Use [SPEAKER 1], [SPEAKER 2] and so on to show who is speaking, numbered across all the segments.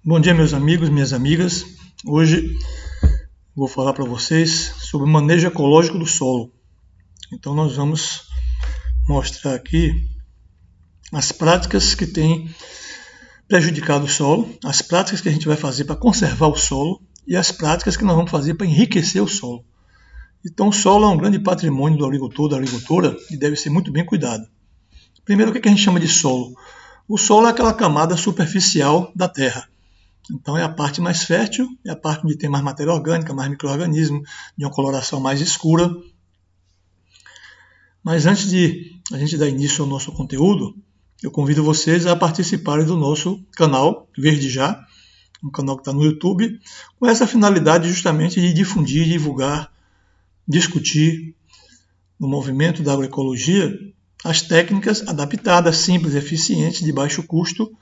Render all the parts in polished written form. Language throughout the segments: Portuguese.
[SPEAKER 1] Bom dia, meus amigos, minhas amigas. Hoje vou falar para vocês sobre o manejo ecológico do solo. Então nós vamos mostrar aqui as práticas que têm prejudicado o solo, as práticas que a gente vai fazer para conservar o solo e as práticas que nós vamos fazer para enriquecer o solo. Então o solo é um grande patrimônio do agricultor, da agricultora, e deve ser muito bem cuidado. Primeiro, o que a gente chama de solo? O solo é aquela camada superficial da terra. Então é a parte mais fértil, é a parte onde tem mais matéria orgânica, mais micro-organismo, de uma coloração mais escura. Mas antes de a gente dar início ao nosso conteúdo, eu convido vocês a participarem do nosso canal Verde Já, um canal que está no YouTube, com essa finalidade justamente de difundir, divulgar, discutir no movimento da agroecologia as técnicas adaptadas, simples, eficientes, de baixo custo,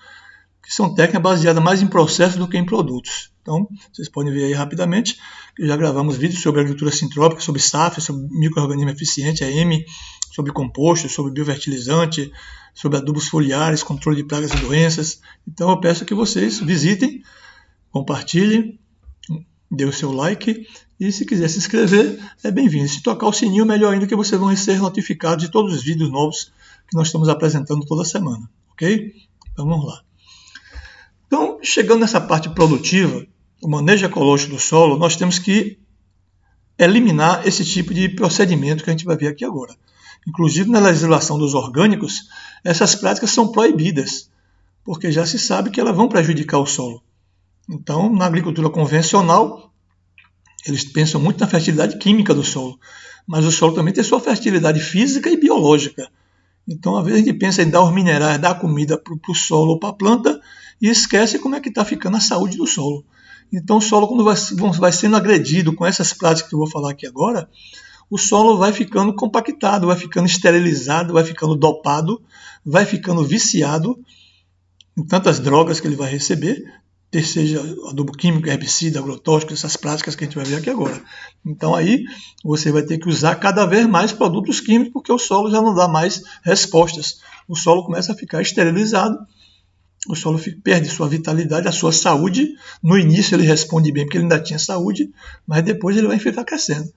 [SPEAKER 1] que são técnicas baseadas mais em processos do que em produtos. Então, vocês podem ver aí rapidamente, que já gravamos vídeos sobre agricultura sintrópica, sobre SAF, sobre micro-organismo eficiente, AM, sobre composto, sobre biofertilizante, sobre adubos foliares, controle de pragas e doenças. Então, eu peço que vocês visitem, compartilhem, dê o seu like e, se quiser se inscrever, é bem-vindo. Se tocar o sininho, melhor ainda, que vocês vão ser notificados de todos os vídeos novos que nós estamos apresentando toda semana, ok? Então, vamos lá. Então, chegando nessa parte produtiva, o manejo ecológico do solo, nós temos que eliminar esse tipo de procedimento que a gente vai ver aqui agora. Inclusive, na legislação dos orgânicos, essas práticas são proibidas, porque já se sabe que elas vão prejudicar o solo. Então, na agricultura convencional, eles pensam muito na fertilidade química do solo, mas o solo também tem sua fertilidade física e biológica. Então, às vezes, a gente pensa em dar os minerais, dar comida para o solo ou para a planta, e esquece como é que está ficando a saúde do solo. Então o solo, quando vai sendo agredido com essas práticas que eu vou falar aqui agora, o solo vai ficando compactado, vai ficando esterilizado, vai ficando dopado, vai ficando viciado em tantas drogas que ele vai receber, seja adubo químico, herbicida, agrotóxico, essas práticas que a gente vai ver aqui agora. Então aí você vai ter que usar cada vez mais produtos químicos, porque o solo já não dá mais respostas. O solo começa a ficar esterilizado, o solo perde sua vitalidade, a sua saúde. No início ele responde bem porque ele ainda tinha saúde, mas depois ele vai ficar crescendo.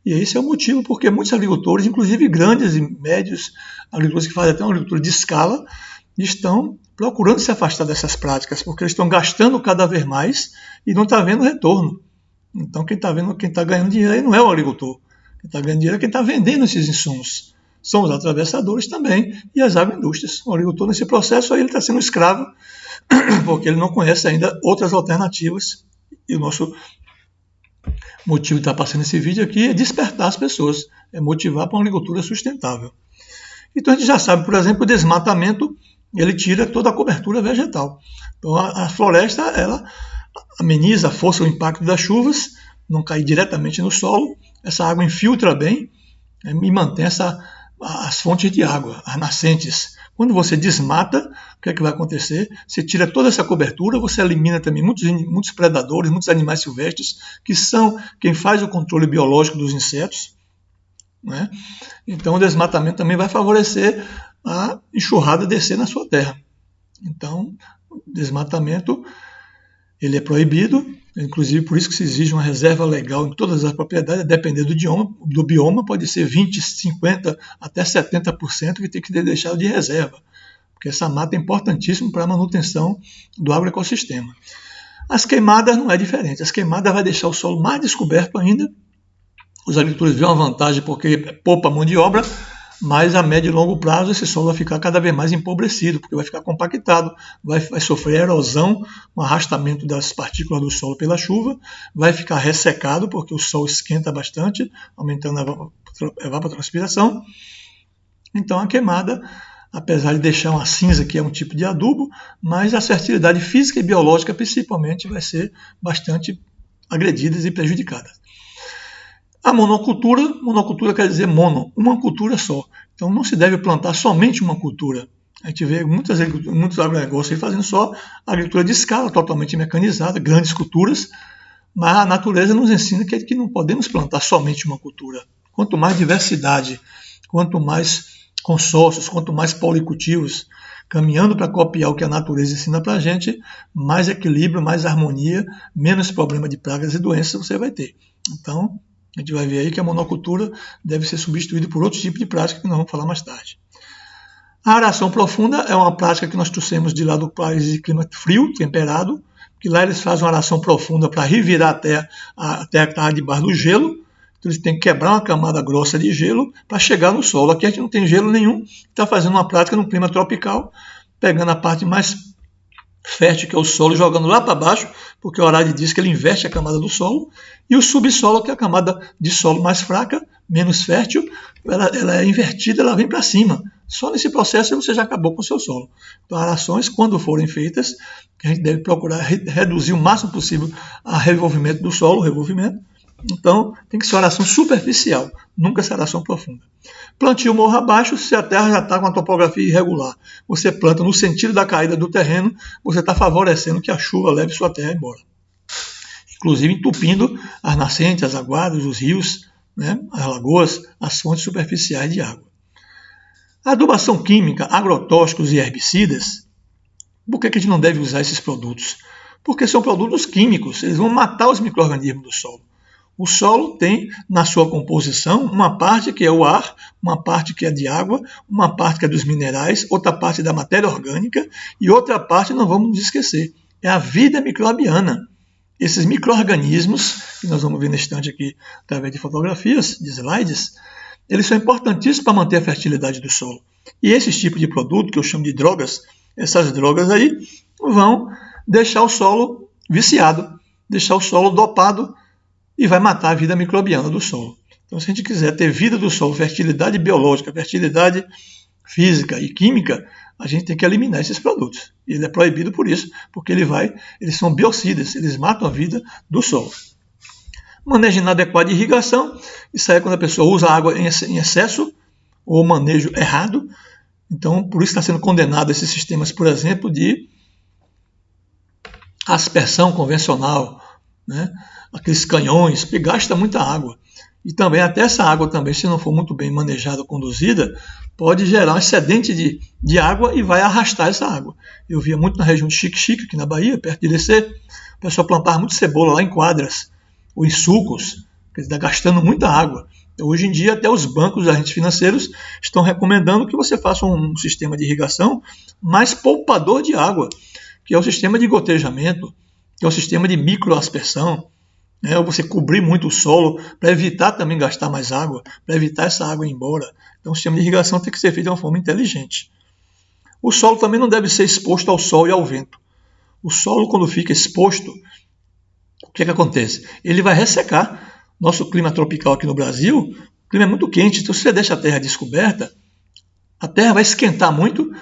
[SPEAKER 1] E esse é o motivo porque muitos agricultores, inclusive grandes e médios agricultores que fazem até uma agricultura de escala, estão procurando se afastar dessas práticas, porque eles estão gastando cada vez mais e não está vendo retorno. Então quem está ganhando dinheiro aí não é o agricultor. Quem está ganhando dinheiro é quem está vendendo esses insumos. São os atravessadores também e as agroindústrias. O agricultor, nesse processo, aí ele está sendo escravo, porque ele não conhece ainda outras alternativas. E o nosso motivo de estar passando esse vídeo aqui é despertar as pessoas, é motivar para uma agricultura sustentável. Então a gente já sabe, por exemplo, o desmatamento, ele tira toda a cobertura vegetal. Então a floresta, ela ameniza a força, o impacto das chuvas, não cai diretamente no solo, essa água infiltra bem e mantém as fontes de água, as nascentes. Quando você desmata, o que é que vai acontecer? Você tira toda essa cobertura, você elimina também muitos predadores, muitos animais silvestres, que são quem faz o controle biológico dos insetos, né? Então o desmatamento também vai favorecer a enxurrada descer na sua terra. Então o desmatamento ele é proibido, inclusive por isso que se exige uma reserva legal em todas as propriedades, dependendo do bioma, pode ser 20%, 50%, até 70% que tem que ser deixado de reserva, porque essa mata é importantíssima para a manutenção do agroecossistema. As queimadas não é diferente, as queimadas vai deixar o solo mais descoberto ainda, os agricultores veem uma vantagem porque poupa a mão de obra, mas a médio e longo prazo esse solo vai ficar cada vez mais empobrecido, porque vai ficar compactado, vai sofrer erosão, um arrastamento das partículas do solo pela chuva, vai ficar ressecado, porque o sol esquenta bastante, aumentando a evapotranspiração. Então a queimada, apesar de deixar uma cinza, que é um tipo de adubo, mas a fertilidade física e biológica, principalmente, vai ser bastante agredida e prejudicada. A monocultura quer dizer uma cultura só. Então não se deve plantar somente uma cultura. A gente vê muitos agronegócios aí fazendo só agricultura de escala, totalmente mecanizada, grandes culturas, mas a natureza nos ensina que não podemos plantar somente uma cultura. Quanto mais diversidade, quanto mais consórcios, quanto mais policultivos, caminhando para copiar o que a natureza ensina para a gente, mais equilíbrio, mais harmonia, menos problema de pragas e doenças você vai ter. Então, a gente vai ver aí que a monocultura deve ser substituída por outro tipo de prática que nós vamos falar mais tarde. A aração profunda é uma prática que nós trouxemos de lá do país de clima frio, temperado, que lá eles fazem uma aração profunda para revirar a terra que está debaixo do gelo. Então eles têm que quebrar uma camada grossa de gelo para chegar no solo. Aqui a gente não tem gelo nenhum, está fazendo uma prática no clima tropical, pegando a parte mais fértil, que é o solo, jogando lá para baixo, porque o Horade diz que ele inverte a camada do solo, e o subsolo, que é a camada de solo mais fraca, menos fértil, ela é invertida, ela vem para cima. Só nesse processo você já acabou com o seu solo. Então, arações, quando forem feitas, a gente deve procurar reduzir o máximo possível o revolvimento do solo, Então, tem que ser uma aração superficial, nunca ser aração profunda. Plantio morro abaixo, se a terra já está com a topografia irregular. Você planta no sentido da caída do terreno, você está favorecendo que a chuva leve sua terra embora. Inclusive entupindo as nascentes, as aguadas, os rios, né, as lagoas, as fontes superficiais de água. A adubação química, agrotóxicos e herbicidas, por que a gente não deve usar esses produtos? Porque são produtos químicos, eles vão matar os micro-organismos do solo. O solo tem na sua composição uma parte que é o ar, uma parte que é de água, uma parte que é dos minerais, outra parte da matéria orgânica e outra parte, não vamos nos esquecer, é a vida microbiana. Esses micro-organismos, que nós vamos ver nesse instante aqui através de fotografias, de slides, eles são importantíssimos para manter a fertilidade do solo. E esses tipos de produto, que eu chamo de drogas, essas drogas aí vão deixar o solo viciado, deixar o solo dopado, e vai matar a vida microbiana do solo. Então, se a gente quiser ter vida do solo, fertilidade biológica, fertilidade física e química, a gente tem que eliminar esses produtos. E ele é proibido por isso, porque eles são biocidas, eles matam a vida do solo. Manejo inadequado de irrigação, isso aí é quando a pessoa usa água em excesso ou manejo errado. Então, por isso está sendo condenado esses sistemas, por exemplo, de aspersão convencional, né? Aqueles canhões, que gasta muita água. E também, até essa água também, se não for muito bem manejada ou conduzida, pode gerar um excedente de água e vai arrastar essa água. Eu via muito na região de Xique-Xique, aqui na Bahia, perto de Irecê, o pessoal plantava muito cebola lá em quadras, ou em sulcos, que está gastando muita água. Hoje em dia, até os bancos, os agentes financeiros, estão recomendando que você faça um sistema de irrigação mais poupador de água, que é o sistema de gotejamento, que é o sistema de microaspersão, né? Ou você cobrir muito o solo para evitar também gastar mais água, para evitar essa água ir embora. Então o sistema de irrigação tem que ser feito de uma forma inteligente. O solo também não deve ser exposto ao sol e ao vento. O solo, quando fica exposto, o que acontece? Ele vai ressecar. Nosso clima tropical aqui no Brasil, o clima é muito quente, então se você deixa a terra descoberta, a terra vai esquentar muito.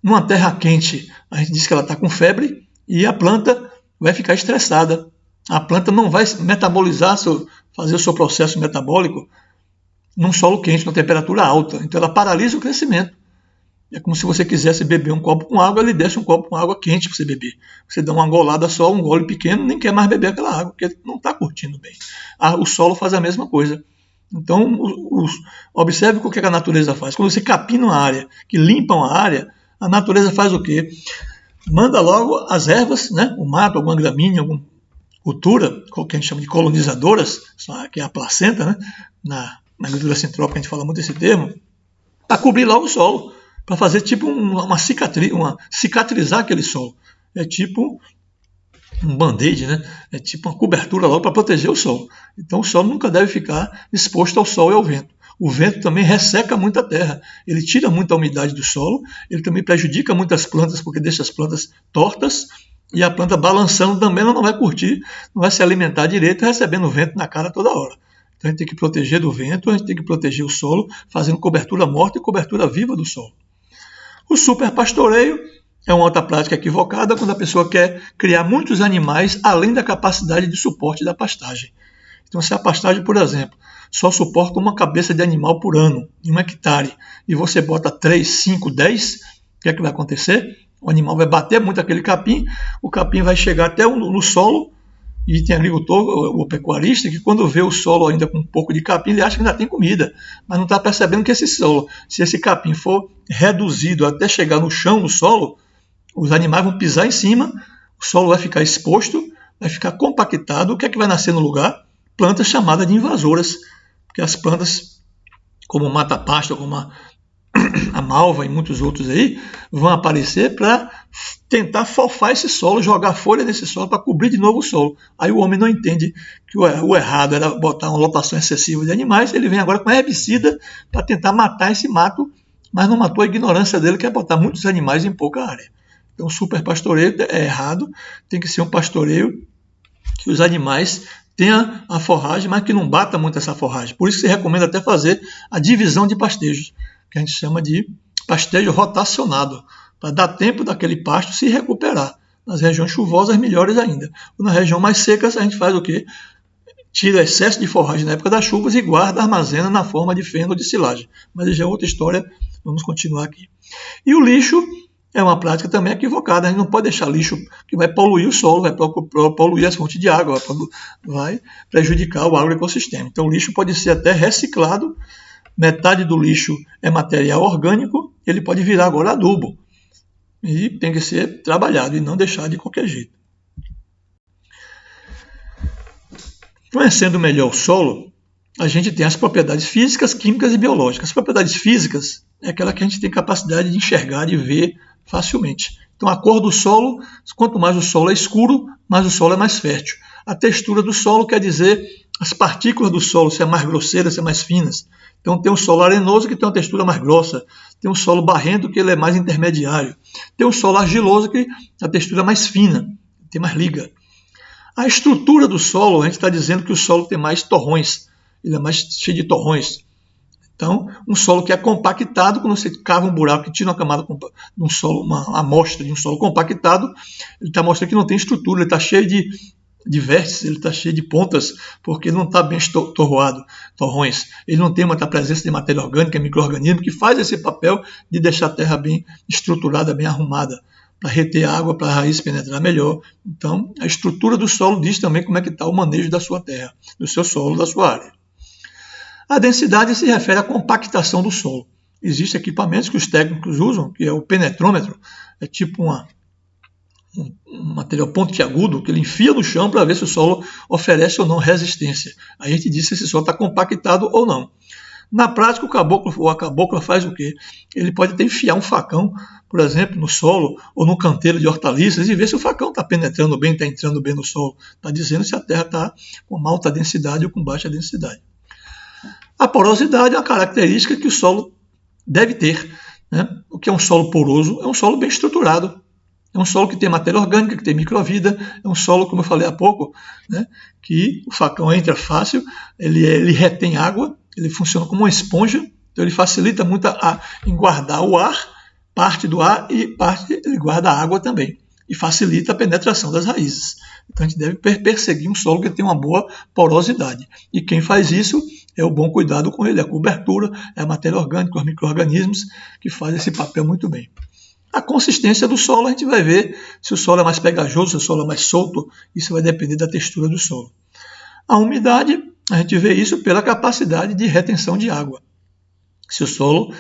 [SPEAKER 1] Numa terra quente, a gente diz que ela está com febre e a planta vai ficar estressada. A planta não vai metabolizar, fazer o seu processo metabólico num solo quente, numa temperatura alta. Então ela paralisa o crescimento. É como se você quisesse beber um copo com água, ele deixa um copo com água quente para você beber. Você dá uma golada só, um gole pequeno, nem quer mais beber aquela água, porque não está curtindo bem. O solo faz a mesma coisa. Então, observe o que a natureza faz. Quando você capina uma área, que limpa uma área, a natureza faz o quê? Manda logo as ervas, né? O mato, alguma gramínea, alguma cultura, que a gente chama de colonizadoras, que é a placenta, né? Na agricultura centrópica a gente fala muito desse termo, para cobrir logo o solo, para fazer tipo cicatrizar aquele solo. É tipo um band-aid, né? É tipo uma cobertura logo para proteger o solo. Então o solo nunca deve ficar exposto ao sol e ao vento. O vento também resseca muito a terra, ele tira muita umidade do solo, ele também prejudica muitas plantas porque deixa as plantas tortas, e a planta balançando também ela não vai curtir, não vai se alimentar direito, recebendo vento na cara toda hora. Então a gente tem que proteger do vento, a gente tem que proteger o solo, fazendo cobertura morta e cobertura viva do solo. O superpastoreio é uma outra prática equivocada quando a pessoa quer criar muitos animais além da capacidade de suporte da pastagem. Então se a pastagem, por exemplo, só suporta uma cabeça de animal por ano, em 1 hectare, e você bota 3, 5, 10, o que é que vai acontecer? O animal vai bater muito aquele capim, o capim vai chegar até no solo, E tem agricultor, o pecuarista, que quando vê o solo ainda com um pouco de capim, ele acha que ainda tem comida, mas não está percebendo que esse solo, se esse capim for reduzido até chegar no chão do solo, os animais vão pisar em cima, o solo vai ficar exposto, vai ficar compactado. O que é que vai nascer no lugar? Plantas chamadas de invasoras, porque as plantas, como o mata-pasto, como a malva e muitos outros aí, vão aparecer para tentar fofar esse solo, jogar folha nesse solo para cobrir de novo o solo. Aí o homem não entende que o errado era botar uma lotação excessiva de animais, ele vem agora com herbicida para tentar matar esse mato, mas não matou a ignorância dele, que é botar muitos animais em pouca área. Então, super pastoreio é errado, tem que ser um pastoreio que os animais tenham a forragem, mas que não bata muito essa forragem. Por isso que se recomenda até fazer a divisão de pastejos, que a gente chama de pastejo rotacionado, para dar tempo daquele pasto se recuperar. Nas regiões chuvosas, melhores ainda. Nas regiões mais secas, a gente faz o quê? Tira excesso de forragem na época das chuvas e guarda, armazena na forma de feno ou de silagem. Mas já é outra história, vamos continuar aqui. E o lixo é uma prática também equivocada. A gente não pode deixar lixo que vai poluir o solo, vai poluir as fontes de água, vai prejudicar o agroecossistema. Então o lixo pode ser até reciclado. Metade do lixo é material orgânico, ele pode virar agora adubo. E tem que ser trabalhado e não deixar de qualquer jeito. Conhecendo melhor o solo, a gente tem as propriedades físicas, químicas e biológicas. As propriedades físicas é aquela que a gente tem capacidade de enxergar, de ver facilmente. Então a cor do solo, quanto mais o solo é escuro, mais o solo é mais fértil. A textura do solo quer dizer as partículas do solo, se é mais grosseira, se é mais finas. Então tem um solo arenoso que tem uma textura mais grossa, tem um solo barrento que ele é mais intermediário, tem um solo argiloso que a textura é mais fina, tem mais liga. A estrutura do solo, a gente está dizendo que o solo tem mais torrões, ele é mais cheio de torrões. Então, um solo que é compactado, quando você cava um buraco e tira uma camada de um solo, uma amostra de um solo compactado, ele está mostrando que não tem estrutura, ele está cheio de vértices, ele está cheio de pontas, porque ele não está bem torrões. Ele não tem muita presença de matéria orgânica, micro-organismo, que faz esse papel de deixar a terra bem estruturada, bem arrumada, para reter água, para a raiz penetrar melhor. Então, a estrutura do solo diz também como é que está o manejo da sua terra, do seu solo, da sua área. A densidade se refere à compactação do solo. Existem equipamentos que os técnicos usam, que é o penetrômetro, é tipo um material pontiagudo que ele enfia no chão para ver se o solo oferece ou não resistência. Aí a gente diz se esse solo está compactado ou não. Na prática, a cabocla faz o quê? Ele pode até enfiar um facão, por exemplo, no solo ou no canteiro de hortaliças e ver se o facão está penetrando bem, está entrando bem no solo. Está dizendo se a terra está com alta densidade ou com baixa densidade. A porosidade é uma característica que o solo deve ter. Né? O que é um solo poroso? É um solo bem estruturado. É um solo que tem matéria orgânica, que tem microvida. É um solo, como eu falei há pouco, né? Que o facão entra fácil, ele retém água, ele funciona como uma esponja, então ele facilita muito em guardar o ar, parte do ar e parte ele guarda a água também. E facilita a penetração das raízes. Então a gente deve perseguir um solo que tem uma boa porosidade. E quem faz isso é o bom cuidado com ele, a cobertura, é a matéria orgânica, os micro-organismos que fazem esse papel muito bem. A consistência do solo, a gente vai ver se o solo é mais pegajoso, se o solo é mais solto, isso vai depender da textura do solo. A umidade, a gente vê isso pela capacidade de retenção de água. Se o solo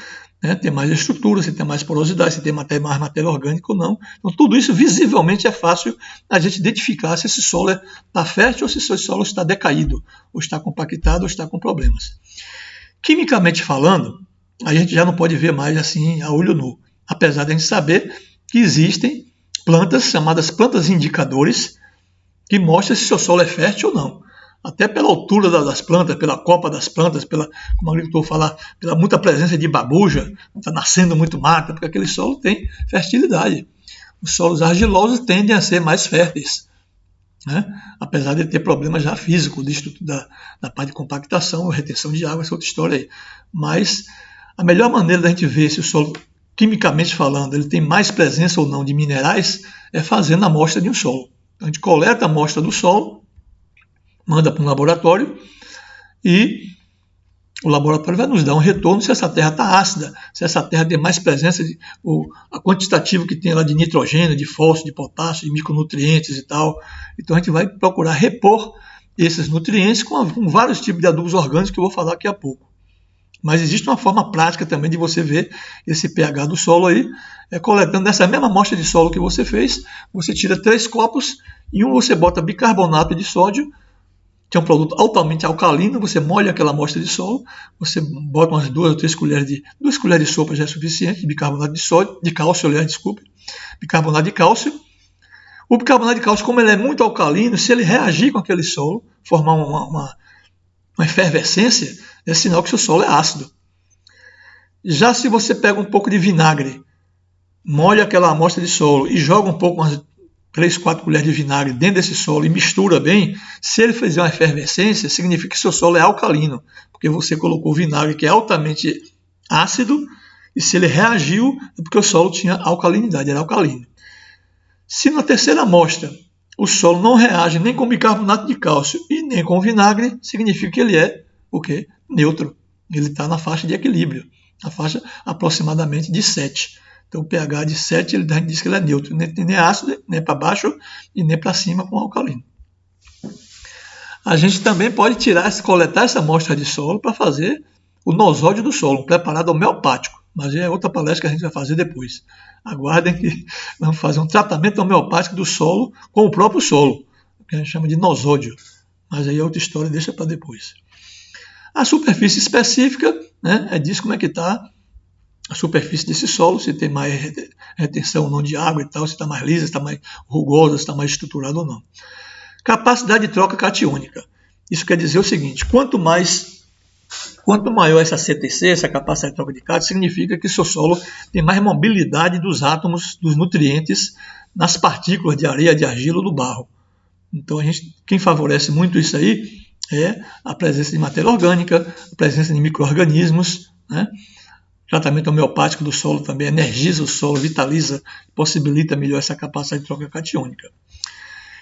[SPEAKER 1] tem mais estrutura, se tem mais porosidade, se tem mais matéria orgânica ou não. Então, tudo isso visivelmente é fácil a gente identificar se esse solo está fértil ou se esse solo está decaído, ou está compactado ou está com problemas. Quimicamente falando, a gente já não pode ver mais assim a olho nu. Apesar de a gente saber que existem plantas chamadas plantas indicadores que mostram se o seu solo é fértil ou não. Até pela altura das plantas, pela copa das plantas, como o agricultor fala, pela muita presença de babuja, está nascendo muito mata, porque aquele solo tem fertilidade. Os solos argilosos tendem a ser mais férteis, né? Apesar de ter problemas já físicos da parte de compactação, retenção de água, essa outra história aí. Mas a melhor maneira da gente ver se o solo, quimicamente falando, ele tem mais presença ou não de minerais é fazendo a amostra de um solo. Então, a gente coleta a amostra do solo, manda para um laboratório e O laboratório vai nos dar um retorno se essa terra está ácida, se essa terra tem mais presença, a quantitativo que tem lá de nitrogênio, de fósforo, de potássio, de micronutrientes e tal. Então a gente vai procurar repor esses nutrientes com vários tipos de adubos orgânicos que eu vou falar daqui a pouco. Mas existe uma forma prática também de você ver esse pH do solo aí, coletando nessa mesma amostra de solo que você fez, você tira 3 copos, em um você bota bicarbonato de sódio, que é um produto altamente alcalino, você molha aquela amostra de solo, você bota umas 2 ou 3 colheres de sopa já é suficiente, de bicarbonato de sódio, de cálcio, aliás, desculpe, bicarbonato de cálcio. O bicarbonato de cálcio, como ele é muito alcalino, se ele reagir com aquele solo, formar uma efervescência, é sinal que seu solo é ácido. Já se você pega um pouco de vinagre, molha aquela amostra de solo e joga um pouco, umas 3, 4 colheres de vinagre dentro desse solo e mistura bem, se ele fizer uma efervescência, significa que seu solo é alcalino, porque você colocou vinagre que é altamente ácido, e se ele reagiu, é porque o solo tinha alcalinidade, era alcalino. Se na terceira amostra o solo não reage nem com bicarbonato de cálcio e nem com vinagre, significa que ele é o quê? Neutro. Ele está na faixa de equilíbrio, na faixa aproximadamente de 7. Então o pH de 7, ele diz que ele é neutro, nem ácido, nem para baixo e nem para cima com alcalino. A gente também pode coletar essa amostra de solo para fazer o nosódio do solo, um preparado homeopático, mas é outra palestra que a gente vai fazer depois. Aguardem que vamos fazer um tratamento homeopático do solo com o próprio solo, que a gente chama de nosódio, mas aí é outra história, deixa para depois. A superfície específica, né, diz como é que está a superfície desse solo, se tem mais retenção ou não de água e tal, se está mais lisa, se está mais rugosa, se está mais estruturada ou não. Capacidade de troca catiônica. Isso quer dizer o seguinte, quanto maior essa CTC, essa capacidade de troca de cátion, significa que seu solo tem mais mobilidade dos átomos, dos nutrientes, nas partículas de areia, de argila ou do barro. Então, quem favorece muito isso aí é a presença de matéria orgânica, a presença de micro-organismos, né? O tratamento homeopático do solo também energiza o solo, vitaliza, possibilita melhor essa capacidade de troca catiônica.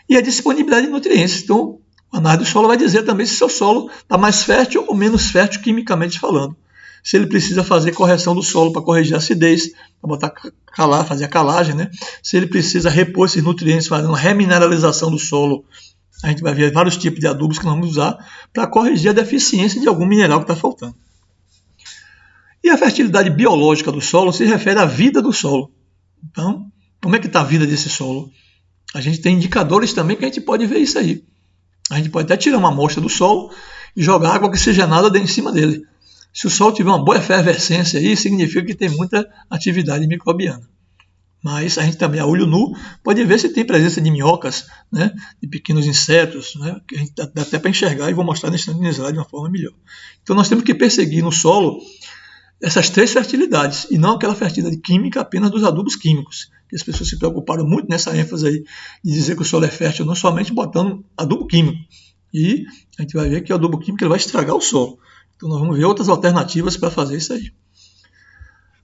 [SPEAKER 1] E a disponibilidade de nutrientes. Então, a análise do solo vai dizer também se seu solo está mais fértil ou menos fértil quimicamente falando. Se ele precisa fazer correção do solo para corrigir a acidez, para fazer a calagem, né? Se ele precisa repor esses nutrientes, fazendo uma remineralização do solo. A gente vai ver vários tipos de adubos que nós vamos usar para corrigir a deficiência de algum mineral que está faltando. E a fertilidade biológica do solo se refere à vida do solo. Então, como é que está a vida desse solo? A gente tem indicadores também que a gente pode ver isso aí. A gente pode até tirar uma amostra do solo e jogar água oxigenada em cima dele. Se o solo tiver uma boa efervescência aí, significa que tem muita atividade microbiana. Mas a gente também, a olho nu, pode ver se tem presença de minhocas, né, de pequenos insetos, né, que a gente dá até para enxergar e vou mostrar nesse slide de uma forma melhor. Então nós temos que perseguir no solo essas 3 fertilidades, e não aquela fertilidade química apenas dos adubos químicos. Que as pessoas se preocuparam muito nessa ênfase aí de dizer que o solo é fértil, não somente botando adubo químico. E a gente vai ver que o adubo químico ele vai estragar o solo. Então nós vamos ver outras alternativas para fazer isso aí.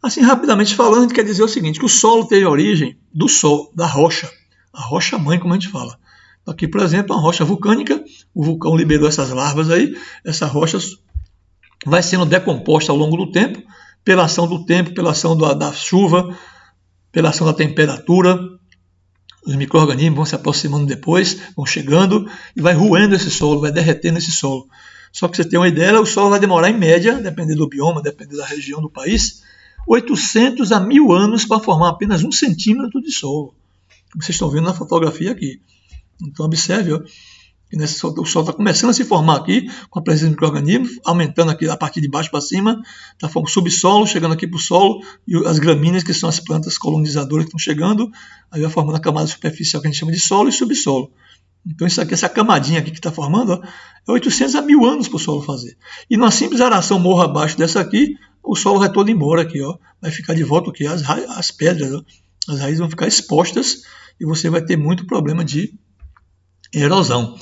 [SPEAKER 1] Assim, rapidamente falando, a gente quer dizer o seguinte, que o solo tem origem do sol, da rocha, a rocha mãe, como a gente fala. Aqui, por exemplo, uma rocha vulcânica, o vulcão liberou essas larvas aí, essa rocha vai sendo decomposta ao longo do tempo, pela ação do tempo, pela ação da chuva, pela ação da temperatura, os micro-organismos vão se aproximando depois, vão chegando e vai roendo esse solo, vai derretendo esse solo. Só que você tem uma ideia, o solo vai demorar em média, dependendo do bioma, dependendo da região do país, 800 a 1000 anos para formar apenas 1 centímetro de solo. Como vocês estão vendo na fotografia aqui. Então observe, ó, que o solo está começando a se formar aqui, com a presença de micro-organismos, aumentando aqui a partir de baixo para cima, está formando subsolo, chegando aqui para o solo, e as gramíneas, que são as plantas colonizadoras que estão chegando, aí vai formando a camada superficial que a gente chama de solo e subsolo. Então isso aqui, essa camadinha aqui que está formando, ó, é 800 a 1000 anos para o solo fazer. E numa simples aração morro abaixo dessa aqui, o solo vai todo embora aqui, ó, vai ficar de volta aqui, as pedras, ó, as raízes vão ficar expostas e você vai ter muito problema de erosão.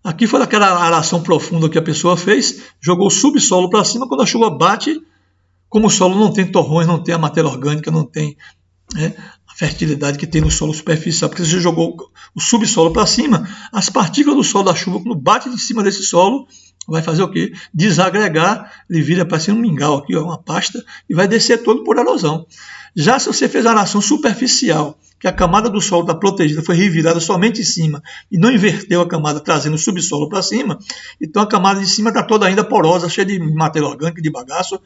[SPEAKER 1] Aqui foi aquela aração profunda que a pessoa fez, jogou o subsolo para cima, quando a chuva bate, como o solo não tem torrões, não tem a matéria orgânica, não tem, né, a fertilidade que tem no solo superficial, porque você jogou o subsolo para cima, as partículas do solo da chuva, quando bate em cima desse solo, vai fazer o quê? Desagregar, ele vira para ser um mingau aqui, ó, uma pasta, e vai descer todo por erosão. Já se você fez a aração superficial, que a camada do solo está protegida, foi revirada somente em cima e não inverteu a camada trazendo o subsolo para cima, então a camada de cima está toda ainda porosa, cheia de matéria orgânica, de bagaço.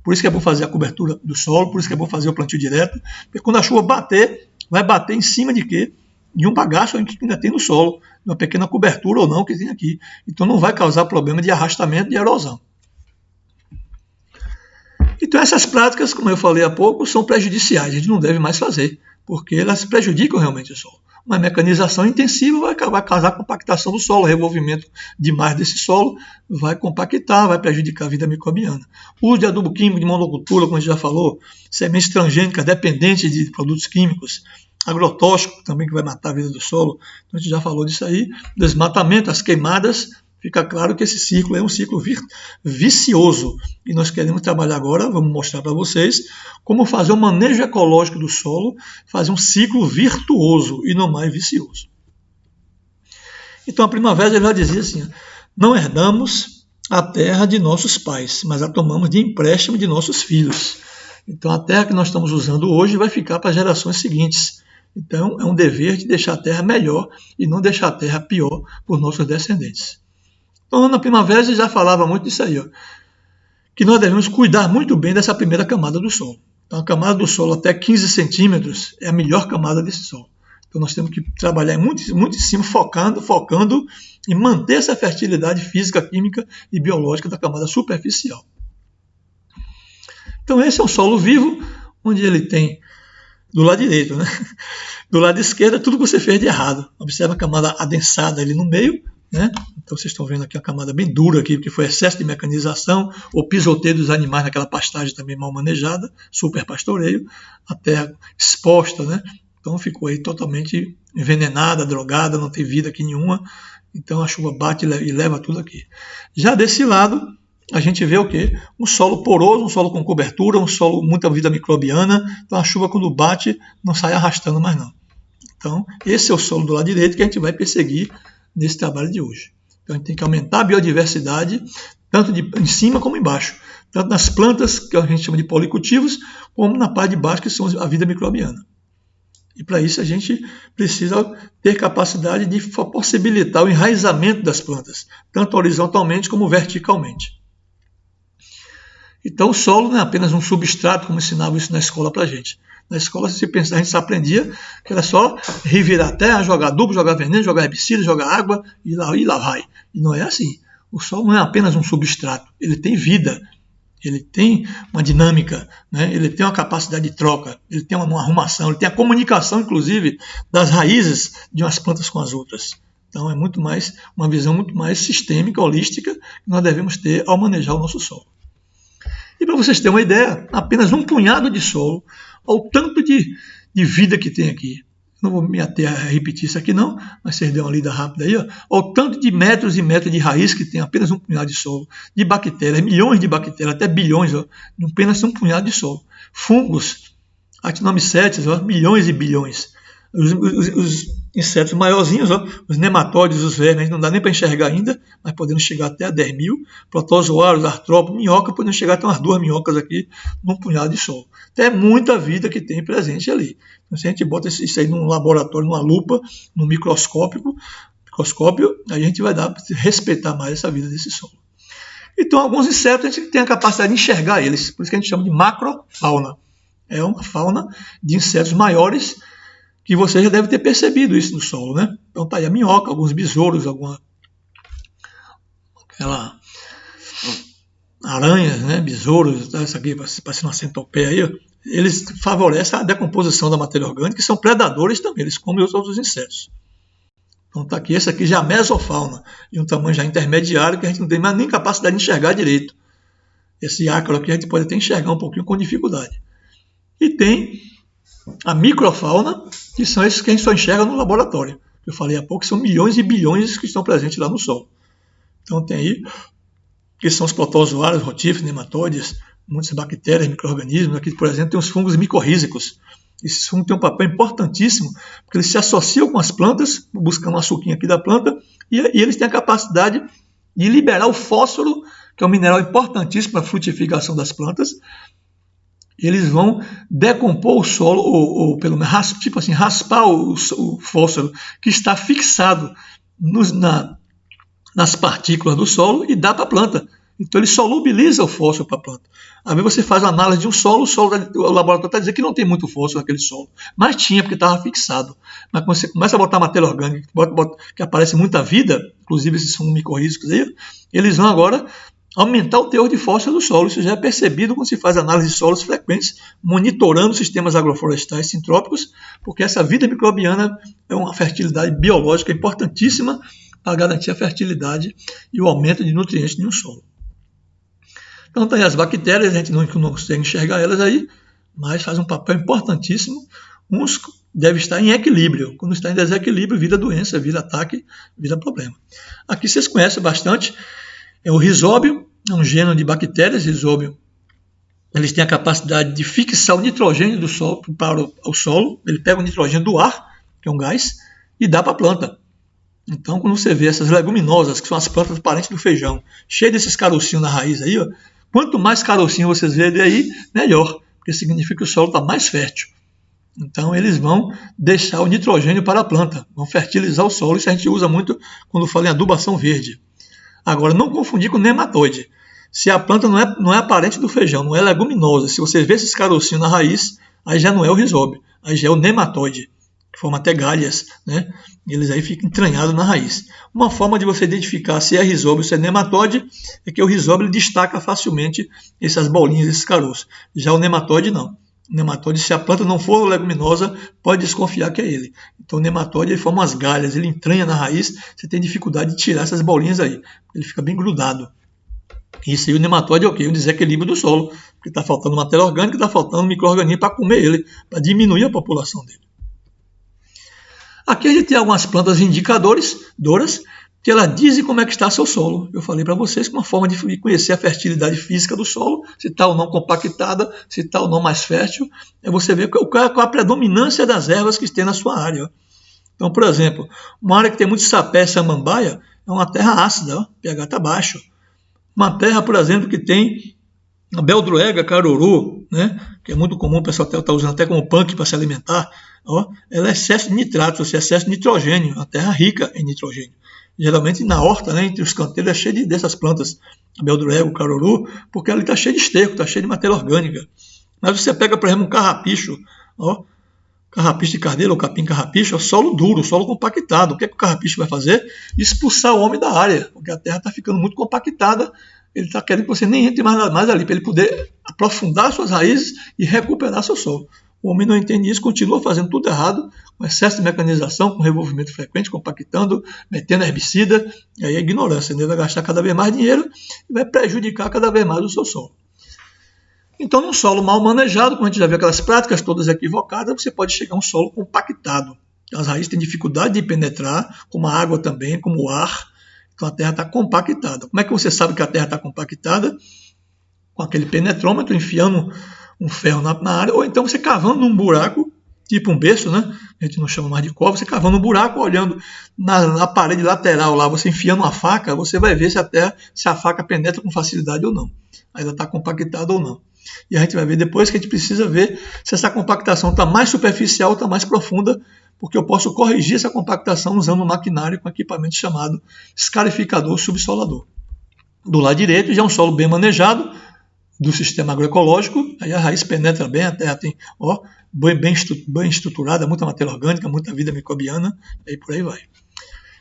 [SPEAKER 1] Por isso que é bom fazer a cobertura do solo, por isso que é bom fazer o plantio direto, porque quando a chuva bater, vai bater em cima de quê? De um bagaço que ainda tem no solo, de uma pequena cobertura ou não que tem aqui. Então não vai causar problema de arrastamento, de erosão. Então essas práticas, como eu falei há pouco, são prejudiciais, a gente não deve mais fazer, porque elas prejudicam realmente o solo. Uma mecanização intensiva vai causar compactação do solo, revolvimento demais desse solo, vai compactar, vai prejudicar a vida microbiana. O uso de adubo químico, de monocultura, como a gente já falou, sementes transgênicas dependentes de produtos químicos, agrotóxico também que vai matar a vida do solo, então a gente já falou disso aí, desmatamento, as queimadas, fica claro que esse ciclo é um ciclo vicioso. E nós queremos trabalhar agora, vamos mostrar para vocês, como fazer o manejo ecológico do solo, fazer um ciclo virtuoso e não mais vicioso. Então a Primavera ele já dizia assim, não herdamos a terra de nossos pais, mas a tomamos de empréstimo de nossos filhos. Então a terra que nós estamos usando hoje vai ficar para as gerações seguintes. Então é um dever de deixar a terra melhor e não deixar a terra pior para os nossos descendentes. Então, na Primavera já falava muito disso aí, ó, que nós devemos cuidar muito bem dessa primeira camada do solo. Então, a camada do solo até 15 centímetros é a melhor camada desse solo. Então, nós temos que trabalhar muito, muito em cima, focando em manter essa fertilidade física, química e biológica da camada superficial. Então, esse é um solo vivo, onde ele tem, do lado direito, né? Do lado esquerdo, tudo que você fez de errado. Observa a camada adensada ali no meio, né? Então vocês estão vendo aqui uma camada bem dura aqui, porque foi excesso de mecanização, ou pisoteio dos animais naquela pastagem também mal manejada, super pastoreio, a terra exposta, né? Então ficou aí totalmente envenenada, drogada, não tem vida aqui nenhuma, então a chuva bate e leva tudo aqui. Já desse lado, a gente vê o quê? Um solo poroso, um solo com cobertura, um solo muita vida microbiana, então a chuva quando bate não sai arrastando mais não. Então esse é o solo do lado direito que a gente vai perseguir nesse trabalho de hoje. Então a gente tem que aumentar a biodiversidade, tanto em cima como embaixo, tanto nas plantas, que a gente chama de policultivos, como na parte de baixo, que são a vida microbiana. E para isso a gente precisa ter capacidade de possibilitar o enraizamento das plantas, tanto horizontalmente como verticalmente. Então o solo não é apenas um substrato, como ensinava isso na escola para a gente. Na escola, se pensar, a gente aprendia que era só revirar a terra, jogar adubo, jogar veneno, jogar herbicida, jogar água e lá vai. E não é assim. O solo não é apenas um substrato, ele tem vida, ele tem uma dinâmica, né? Ele tem uma capacidade de troca, ele tem uma arrumação, ele tem a comunicação, inclusive, das raízes de umas plantas com as outras. Então é muito mais uma visão muito mais sistêmica, holística, que nós devemos ter ao manejar o nosso solo. E para vocês terem uma ideia, apenas um punhado de solo, ao tanto de vida que tem aqui. Não vou me ater a repetir isso aqui não, mas vocês dêem uma lida rápida aí. Ó. Ao tanto de metros e metros de raiz que tem apenas um punhado de solo. De bactérias, milhões de bactérias, até bilhões, ó, apenas um punhado de solo. Fungos, actinomycetes, ó, milhões e bilhões. Os insetos maiorzinhos, ó, os nematóides, os vermes, não dá nem para enxergar ainda, mas podemos chegar até a 10 mil. Protozoários, artrópodes, minhoca, podemos chegar até umas 2 minhocas aqui num punhado de solo. Então é muita vida que tem presente ali. Então, se a gente bota isso aí num laboratório, numa lupa, num microscópio, aí a gente vai dar para respeitar mais essa vida desse solo. Então, alguns insetos a gente tem a capacidade de enxergar eles, por isso que a gente chama de macrofauna. É uma fauna de insetos maiores, que você já deve ter percebido isso no solo, né? Então tá aí a minhoca, alguns besouros, aquela aranhas, né? Besouros, essa aqui parece uma centopeia aí, ó. Eles favorecem a decomposição da matéria orgânica e são predadores também, eles comem os outros insetos. Então tá aqui, essa aqui já é a mesofauna, de um tamanho já intermediário, que a gente não tem mais nem capacidade de enxergar direito. Esse ácaro aqui a gente pode até enxergar um pouquinho com dificuldade. E tem a microfauna, que são esses que a gente só enxerga no laboratório. Eu falei há pouco, são milhões e bilhões que estão presentes lá no solo. Então tem aí, que são os protozoários, rotíferos, nematóides, muitas bactérias, micro-organismos. Aqui, por exemplo, tem os fungos micorrízicos. Esses fungos têm um papel importantíssimo, porque eles se associam com as plantas, buscando um açuquinho aqui da planta, e eles têm a capacidade de liberar o fósforo, que é um mineral importantíssimo para a frutificação das plantas. Eles vão decompor o solo, ou pelo menos tipo assim, raspar o fósforo que está fixado nas partículas do solo e dá para a planta. Então ele solubiliza o fósforo para a planta. Às vezes você faz a análise de um solo, o laboratório está dizendo que não tem muito fósforo naquele solo, mas tinha porque estava fixado. Mas quando você começa a botar matéria orgânica, que aparece muita vida, inclusive esses fungos micorrízicos aí, eles vão agora aumentar o teor de fósforo do solo. Isso já é percebido quando se faz análise de solos frequentes, monitorando sistemas agroflorestais sintrópicos, porque essa vida microbiana é uma fertilidade biológica importantíssima para garantir a fertilidade e o aumento de nutrientes de um solo. Então tem as bactérias, a gente não consegue enxergar elas aí, mas faz um papel importantíssimo. Uns devem estar em equilíbrio. Quando está em desequilíbrio, vira doença, vira ataque, vira problema. Aqui vocês conhecem bastante, é o rizóbio, é um gênero de bactérias. Rizóbio, eles têm a capacidade de fixar o nitrogênio do solo para o solo. Ele pega o nitrogênio do ar, que é um gás, e dá para a planta. Então, quando você vê essas leguminosas, que são as plantas parentes do feijão, cheias desses carocinhos na raiz aí, ó, quanto mais carocinho vocês verem aí, melhor, porque significa que o solo está mais fértil. Então, eles vão deixar o nitrogênio para a planta, vão fertilizar o solo. Isso a gente usa muito quando fala em adubação verde. Agora, não confundir com nematóide. Se a planta não é parente do feijão, não é leguminosa, se você vê esses carocinhos na raiz, aí já não é o rizóbio, aí já é o nematóide, que forma até galhas, né? Eles aí ficam entranhados na raiz. Uma forma de você identificar se é rizóbio ou se é nematóide é que o rizóbio ele destaca facilmente essas bolinhas, esses caroços. Já o nematóide não. O nematóide, se a planta não for leguminosa, pode desconfiar que é ele. Então o nematóide ele forma umas galhas, ele entranha na raiz, você tem dificuldade de tirar essas bolinhas aí. Ele fica bem grudado. Isso aí, o nematóide é o quê? O desequilíbrio do solo, porque está faltando matéria orgânica, está faltando micro-organismo para comer ele, para diminuir a população dele. Aqui a gente tem algumas plantas indicadoras, que elas dizem como é que está seu solo. Eu falei para vocês que uma forma de conhecer a fertilidade física do solo, se está ou não compactada, se está ou não mais fértil, é você ver qual a predominância das ervas que tem na sua área. Então, por exemplo, uma área que tem muito sapé, samambaia, é uma terra ácida, pH está baixo. Uma terra, por exemplo, que tem a beldroega, caruru, né, que é muito comum, o pessoal está usando até como punk para se alimentar, ó, ela é excesso de nitrato, excesso de nitrogênio, uma terra rica em nitrogênio. Geralmente na horta, né, entre os canteiros, é cheio dessas plantas, a beldroega, o caruru, porque ela está cheia de esterco, está cheia de matéria orgânica. Mas você pega, por exemplo, um carrapicho, ó, carrapicho de carneiro ou capim carrapicho, é solo duro, solo compactado. O que é que o carrapicho vai fazer? Expulsar o homem da área, porque a terra está ficando muito compactada. Ele está querendo que você nem entre mais ali, para ele poder aprofundar suas raízes e recuperar seu solo. O homem não entende isso, continua fazendo tudo errado, com excesso de mecanização, com revolvimento frequente, compactando, metendo herbicida, e aí a ignorância, ele vai gastar cada vez mais dinheiro e vai prejudicar cada vez mais o seu solo. Então, num solo mal manejado, quando a gente já vê aquelas práticas todas equivocadas, você pode chegar a um solo compactado. As raízes têm dificuldade de penetrar, como a água também, como o ar. Então a terra está compactada. Como é que você sabe que a terra está compactada? Com aquele penetrômetro, enfiando um ferro na área, ou então você cavando num buraco, tipo um berço, né? A gente não chama mais de cova, você cavando um buraco, olhando na parede lateral lá, você enfiando uma faca, você vai ver se a faca penetra com facilidade ou não. Aí ela está compactada ou não. E a gente vai ver depois que a gente precisa ver se essa compactação está mais superficial ou está mais profunda, porque eu posso corrigir essa compactação usando um maquinário com equipamento chamado escarificador subsolador. Do lado direito já é um solo bem manejado do sistema agroecológico, aí a raiz penetra bem, a terra tem bem estruturada, muita matéria orgânica, muita vida microbiana, e por aí vai.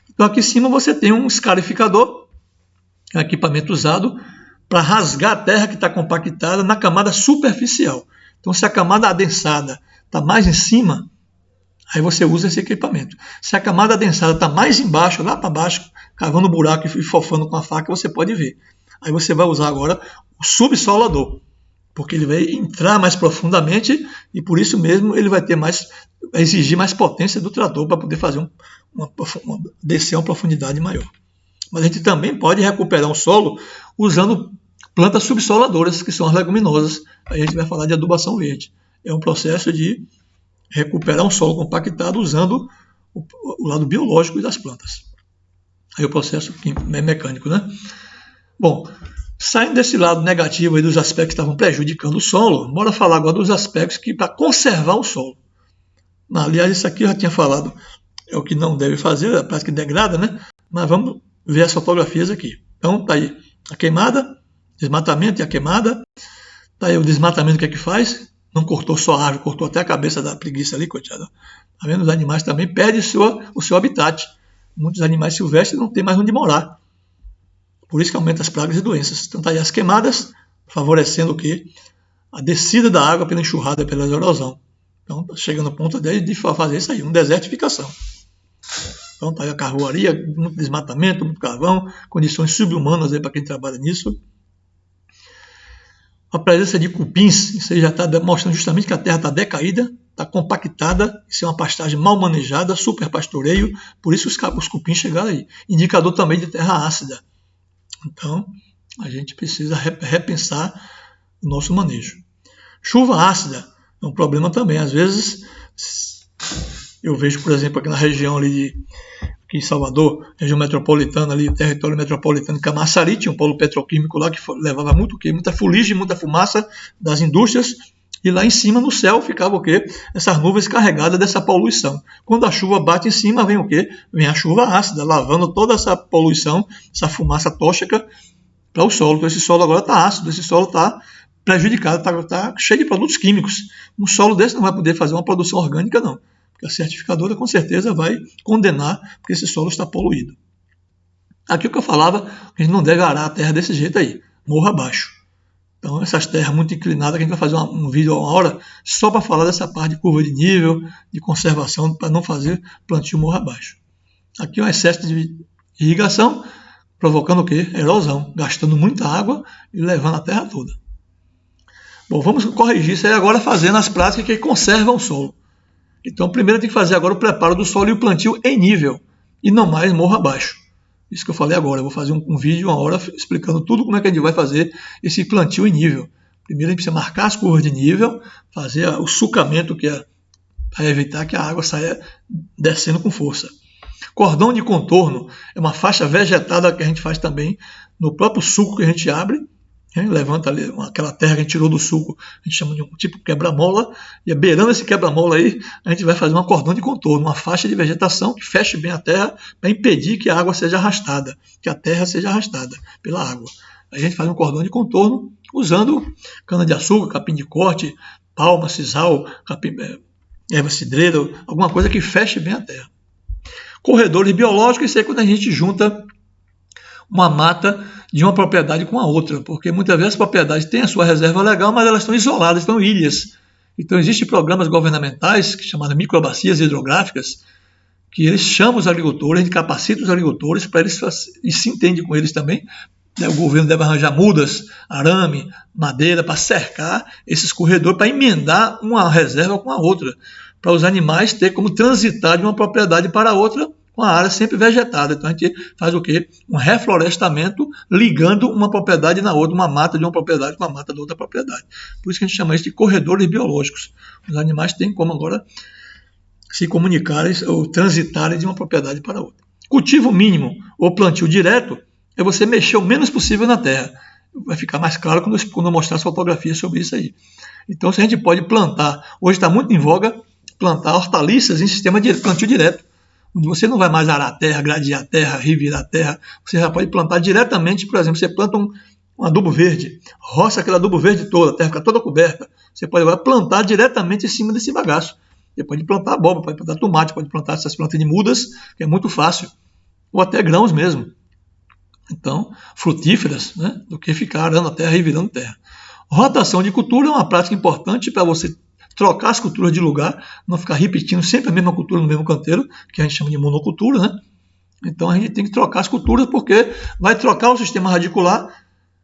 [SPEAKER 1] Então aqui em cima você tem um escarificador, um equipamento usado para rasgar a terra que está compactada na camada superficial. Então se a camada adensada está mais em cima, aí você usa esse equipamento. Se a camada adensada está mais embaixo, lá para baixo, cavando buraco e fofando com a faca, você pode ver. Aí você vai usar agora o subsolador, porque ele vai entrar mais profundamente e por isso mesmo ele vai exigir mais potência do trator para poder fazer descer a uma profundidade maior. Mas a gente também pode recuperar um solo usando plantas subsoladoras, que são as leguminosas. Aí a gente vai falar de adubação verde. É um processo de recuperar um solo compactado usando o lado biológico das plantas. Aí o processo é mecânico, né? Bom, saindo desse lado negativo aí dos aspectos que estavam prejudicando o solo, bora falar agora dos aspectos que para conservar o solo. Aliás, isso aqui eu já tinha falado, é o que não deve fazer, a prática que degrada, né? Mas vamos ver as fotografias aqui. Então, tá aí a queimada, desmatamento e a queimada. Tá aí o desmatamento, o que é que faz? Não cortou só a árvore, cortou até a cabeça da preguiça ali, coitada. Tá vendo? Os animais também perdem o seu habitat. Muitos animais silvestres não têm mais onde morar. Por isso que aumenta as pragas e doenças. Então tá aí as queimadas, favorecendo o quê? A descida da água pela enxurrada, pela erosão. Então chega no ponto de fazer isso aí, uma desertificação. Então tá aí a carvoaria, muito desmatamento, muito carvão, condições subhumanas para quem trabalha nisso. A presença de cupins, isso aí já está mostrando justamente que a terra está decaída, está compactada, isso é uma pastagem mal manejada, super pastoreio, por isso os cupins chegaram aí. Indicador também de terra ácida. Então, a gente precisa repensar o nosso manejo. Chuva ácida é um problema também. Às vezes, eu vejo, por exemplo, aqui na região ali aqui em Salvador, região metropolitana, ali, território metropolitano de Camaçari, tinha um polo petroquímico lá que levava muito o quê? Muita fuligem, muita fumaça das indústrias, e lá em cima no céu ficava o quê? Essas nuvens carregadas dessa poluição. Quando a chuva bate em cima, vem o quê? Vem a chuva ácida, lavando toda essa poluição, essa fumaça tóxica para o solo. Então esse solo agora está ácido, esse solo está prejudicado, está cheio de produtos químicos. Um solo desse não vai poder fazer uma produção orgânica, não. Porque a certificadora com certeza vai condenar porque esse solo está poluído. Aqui o que eu falava, a gente não deve arar a terra desse jeito aí, morro abaixo. Então essas terras muito inclinadas, que a gente vai fazer um vídeo a uma hora só para falar dessa parte de curva de nível, de conservação, para não fazer plantio morro abaixo. Aqui é um excesso de irrigação, provocando o quê? Erosão, gastando muita água e levando a terra toda. Bom, vamos corrigir isso aí agora fazendo as práticas que conservam o solo. Então, primeiro tem que fazer agora o preparo do solo e o plantio em nível, e não mais morro abaixo. Isso que eu falei agora, eu vou fazer um vídeo, uma hora, explicando tudo como é que a gente vai fazer esse plantio em nível. Primeiro a gente precisa marcar as curvas de nível, fazer o sulcamento, que é para evitar que a água saia descendo com força. Cordão de contorno é uma faixa vegetada que a gente faz também no próprio sulco que a gente abre. Levanta ali aquela terra que a gente tirou do sulco, a gente chama de um tipo quebra-mola, e beirando esse quebra-mola aí, a gente vai fazer um cordão de contorno, uma faixa de vegetação que feche bem a terra para impedir que a água seja arrastada, que a terra seja arrastada pela água. A gente faz um cordão de contorno usando cana-de-açúcar, capim de corte, palma, sisal, erva cidreira, alguma coisa que feche bem a terra. Corredores biológicos, isso é quando a gente junta uma mata de uma propriedade com a outra, porque muitas vezes as propriedades têm a sua reserva legal, mas elas estão isoladas, estão ilhas. Então existem programas governamentais, chamados microbacias hidrográficas, que eles chamam os agricultores, a gente capacita os agricultores para eles, e se entende com eles também. O governo deve arranjar mudas, arame, madeira para cercar esses corredores, para emendar uma reserva com a outra, para os animais ter como transitar de uma propriedade para outra com a área sempre vegetada. Então a gente faz o quê? Um reflorestamento ligando uma propriedade na outra, uma mata de uma propriedade com a mata da outra propriedade. Por isso que a gente chama isso de corredores biológicos. Os animais têm como agora se comunicarem ou transitarem de uma propriedade para outra. Cultivo mínimo ou plantio direto é você mexer o menos possível na terra. Vai ficar mais claro quando eu mostrar as fotografias sobre isso aí. Então, se a gente pode plantar, hoje está muito em voga, plantar hortaliças em sistema de plantio direto, onde você não vai mais arar a terra, gradear a terra, revirar a terra, você já pode plantar diretamente, por exemplo, você planta um adubo verde, roça aquele adubo verde todo, a terra fica toda coberta, você pode agora plantar diretamente em cima desse bagaço. Você pode plantar abóbora, pode plantar tomate, pode plantar essas plantas de mudas, que é muito fácil, ou até grãos mesmo. Então, frutíferas, né, do que ficar arando a terra e virando terra. Rotação de cultura é uma prática importante para você trocar as culturas de lugar, não ficar repetindo sempre a mesma cultura no mesmo canteiro, que a gente chama de monocultura, né? Então a gente tem que trocar as culturas, porque vai trocar o sistema radicular,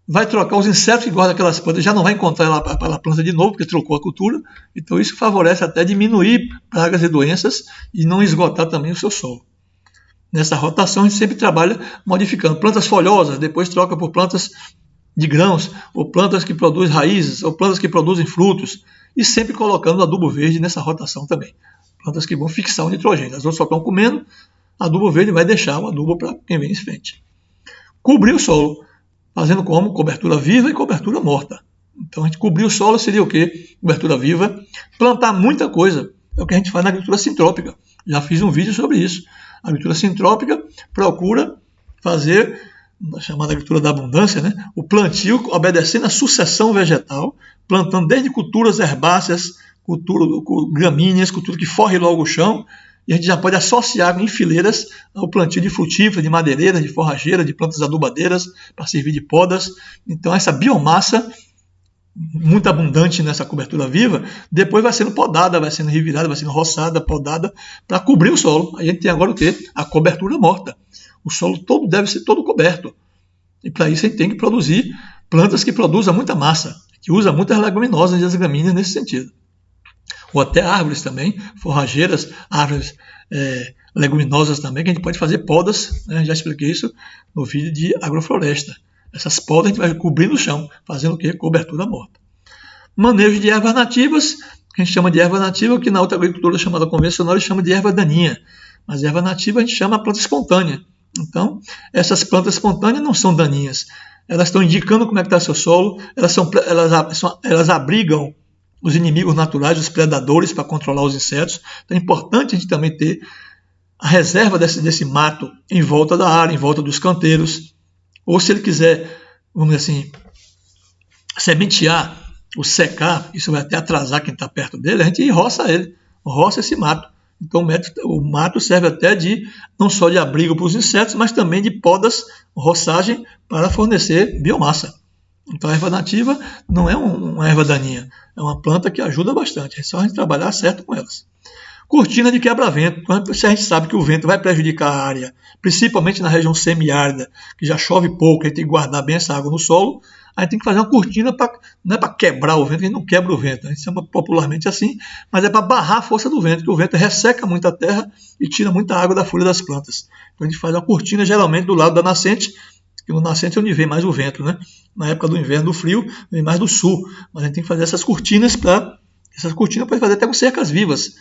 [SPEAKER 1] vai trocar os insetos que guardam aquelas plantas, já não vai encontrar aquela planta de novo, porque trocou a cultura. Então isso favorece até diminuir pragas e doenças e não esgotar também o seu solo. Nessa rotação a gente sempre trabalha modificando plantas folhosas, depois troca por plantas de grãos, ou plantas que produzem raízes, ou plantas que produzem frutos, e sempre colocando adubo verde nessa rotação também. Plantas que vão fixar o nitrogênio. As outras só estão comendo, Adubo verde vai deixar o adubo para quem vem em frente. Cobrir o solo, fazendo como? Cobertura viva e cobertura morta. Então a gente cobrir o solo seria o quê? Cobertura viva. Plantar muita coisa. É o que a gente faz na agricultura sintrópica. Já fiz um vídeo sobre isso. A agricultura sintrópica procura fazer, a chamada agricultura da abundância, né? O plantio obedecendo a sucessão vegetal, plantando desde culturas herbáceas, gramíneas, cultura que forre logo o chão, e a gente já pode associar em fileiras ao plantio de frutíferas, de madeireiras, de forrageiras, de plantas adubadeiras, para servir de podas. Então essa biomassa muito abundante nessa cobertura viva, depois vai sendo podada, vai sendo revirada, vai sendo roçada, podada, para cobrir o solo. Aí a gente tem agora o quê? A cobertura morta. O solo todo deve ser todo coberto. E para isso a gente tem que produzir plantas que produzam muita massa, que usam muitas leguminosas e as gramíneas nesse sentido. Ou até árvores também, forrageiras, árvores leguminosas também, que a gente pode fazer podas, né? Já expliquei isso no vídeo de agrofloresta. Essas podas a gente vai cobrir no chão, fazendo o quê? Cobertura morta. Manejo de ervas nativas, que a gente chama de erva nativa, que na outra agricultura chamada convencional eles chamam de erva daninha. Mas erva nativa a gente chama planta espontânea. Então, essas plantas espontâneas não são daninhas. Elas estão indicando como é que está seu solo, elas abrigam os inimigos naturais, os predadores, para controlar os insetos. Então é importante a gente também ter a reserva desse mato em volta da área, em volta dos canteiros. Ou se ele quiser, vamos dizer assim, sementear ou secar, isso vai até atrasar quem está perto dele, a gente roça ele, roça esse mato. Então o mato serve até não só de abrigo para os insetos, mas também de podas, roçagem, para fornecer biomassa. Então a erva nativa não é uma erva daninha, é uma planta que ajuda bastante, é só a gente trabalhar certo com elas. Cortina de quebra-vento, se a gente sabe que o vento vai prejudicar a área, principalmente na região semiárida, que já chove pouco, a gente tem que guardar bem essa água no solo, a gente tem que fazer uma cortina, não é para quebrar o vento, a gente não quebra o vento, a gente chama popularmente assim, mas é para barrar a força do vento, que o vento resseca muito a terra e tira muita água da folha das plantas. Então a gente faz uma cortina geralmente do lado da nascente, que no nascente é onde vem mais o vento, né? Na época do inverno, do frio, vem mais do sul, mas a gente tem que fazer essas cortinas pode fazer até com cercas vivas,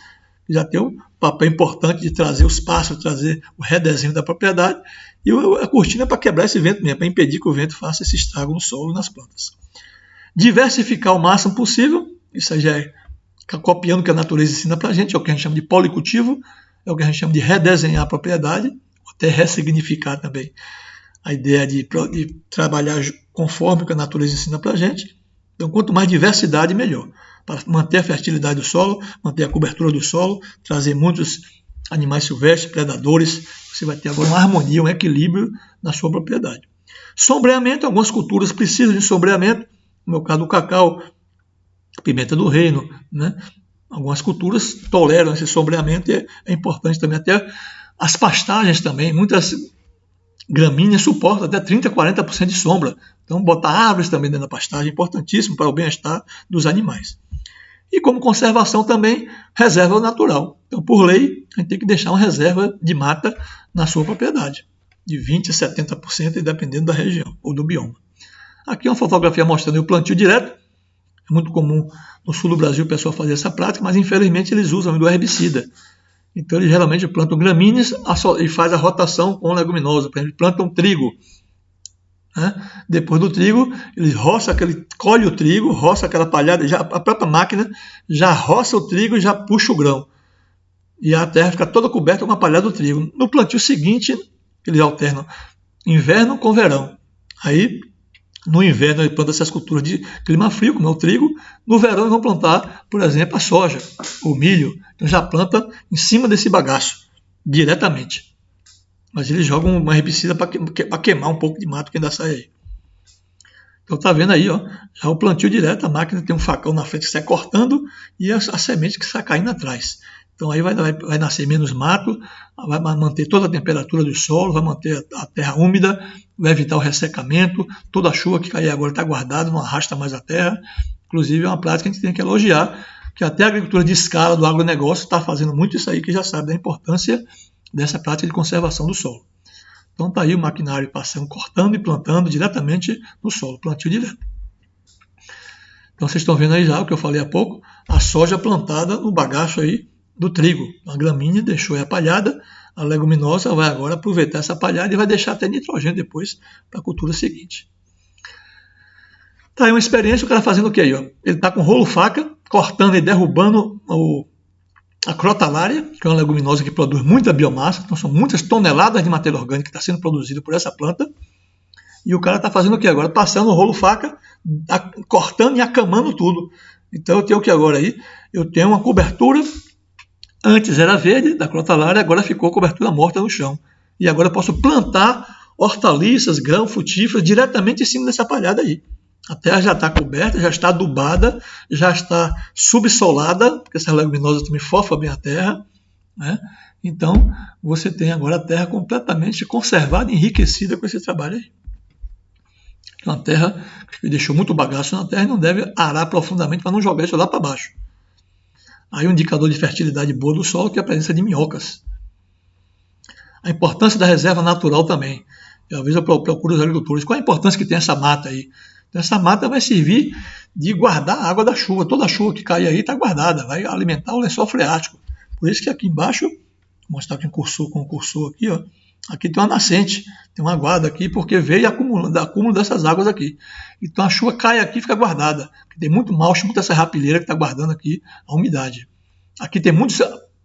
[SPEAKER 1] já tem um papel importante de trazer os pássaros, trazer o redesenho da propriedade, e a cortina é para quebrar esse vento mesmo, para impedir que o vento faça esse estrago no solo e nas plantas. Diversificar o máximo possível, isso aí já é copiando o que a natureza ensina para a gente, é o que a gente chama de policultivo, é o que a gente chama de redesenhar a propriedade, ou até ressignificar também a ideia de trabalhar conforme o que a natureza ensina para a gente. Então, quanto mais diversidade, melhor. Para manter a fertilidade do solo, manter a cobertura do solo, trazer muitos animais silvestres, predadores, você vai ter agora uma harmonia, um equilíbrio na sua propriedade. Sombreamento, algumas culturas precisam de sombreamento, no meu caso o cacau, pimenta do reino, né? Algumas culturas toleram esse sombreamento e é importante também, até as pastagens também, muitas gramíneas suportam até 30%, 40% de sombra. Então, botar árvores também dentro da pastagem é importantíssimo para o bem-estar dos animais. E como conservação também, reserva natural. Então, por lei, a gente tem que deixar uma reserva de mata na sua propriedade, de 20% a 70%, dependendo da região ou do bioma. Aqui é uma fotografia mostrando o plantio direto. É muito comum no sul do Brasil o pessoal fazer essa prática, mas infelizmente eles usam do herbicida. Então eles geralmente plantam gramíneas e fazem a rotação com leguminosa. Por exemplo, plantam trigo. Né? Depois do trigo, eles colhem o trigo, roça aquela palhada, a própria máquina já roça o trigo e já puxa o grão. E a terra fica toda coberta com a palhada do trigo. No plantio seguinte, eles alternam inverno com verão. Aí, no inverno, eles plantam essas culturas de clima frio, como é o trigo. No verão, eles vão plantar, por exemplo, a soja, o milho. Então, já planta em cima desse bagaço, diretamente. Mas eles jogam uma herbicida para queimar um pouco de mato que ainda sai aí. Então, tá vendo aí, ó, já o plantio direto, a máquina tem um facão na frente que sai cortando e a semente que sai caindo atrás. Então, aí vai nascer menos mato, vai manter toda a temperatura do solo, vai manter a terra úmida, vai evitar o ressecamento, toda a chuva que cair agora está guardada, não arrasta mais a terra. Inclusive, é uma prática que a gente tem que elogiar, que até a agricultura de escala do agronegócio está fazendo muito isso aí, que já sabe da importância dessa prática de conservação do solo. Então, está aí o maquinário passando, cortando e plantando diretamente no solo, plantio direto. Então, vocês estão vendo aí já o que eu falei há pouco, a soja plantada no bagaço aí do trigo. A gramínea deixou a palhada, A leguminosa vai agora aproveitar essa palhada e vai deixar até nitrogênio depois para a cultura seguinte. Tá aí uma experiência, o cara fazendo o que aí? Ó? Ele está com rolo-faca, cortando e derrubando a crotalária, que é uma leguminosa que produz muita biomassa, então são muitas toneladas de matéria orgânica que está sendo produzida por essa planta. E o cara está fazendo o que agora? Passando o rolo-faca, cortando e acamando tudo. Então eu tenho o que agora aí? Eu tenho uma cobertura, antes era verde, da crotalária, agora ficou cobertura morta no chão. E agora eu posso plantar hortaliças, grãos, frutíferos diretamente em cima dessa palhada aí. A terra já está coberta, já está adubada, já está subsolada, porque essa leguminosa também fofa bem a terra, né? Então você tem agora a terra completamente conservada, enriquecida com esse trabalho aí. Uma terra que deixou muito bagaço na terra e não deve arar profundamente para não jogar isso lá para baixo. Aí um indicador de fertilidade boa do solo que é a presença de minhocas. A importância da reserva natural também. Às vezes eu procuro os agricultores. Qual a importância que tem essa mata aí? Então, essa mata vai servir de guardar a água da chuva. Toda a chuva que cai aí está guardada, vai alimentar o lençol freático. Por isso que aqui embaixo, vou mostrar aqui com o cursor aqui, ó, aqui tem uma nascente, tem uma guarda aqui, porque veio acúmulo dessas águas aqui. Então a chuva cai aqui e fica guardada. Tem muito malche, muita serrapilheira que está guardando aqui a umidade. Aqui tem muitos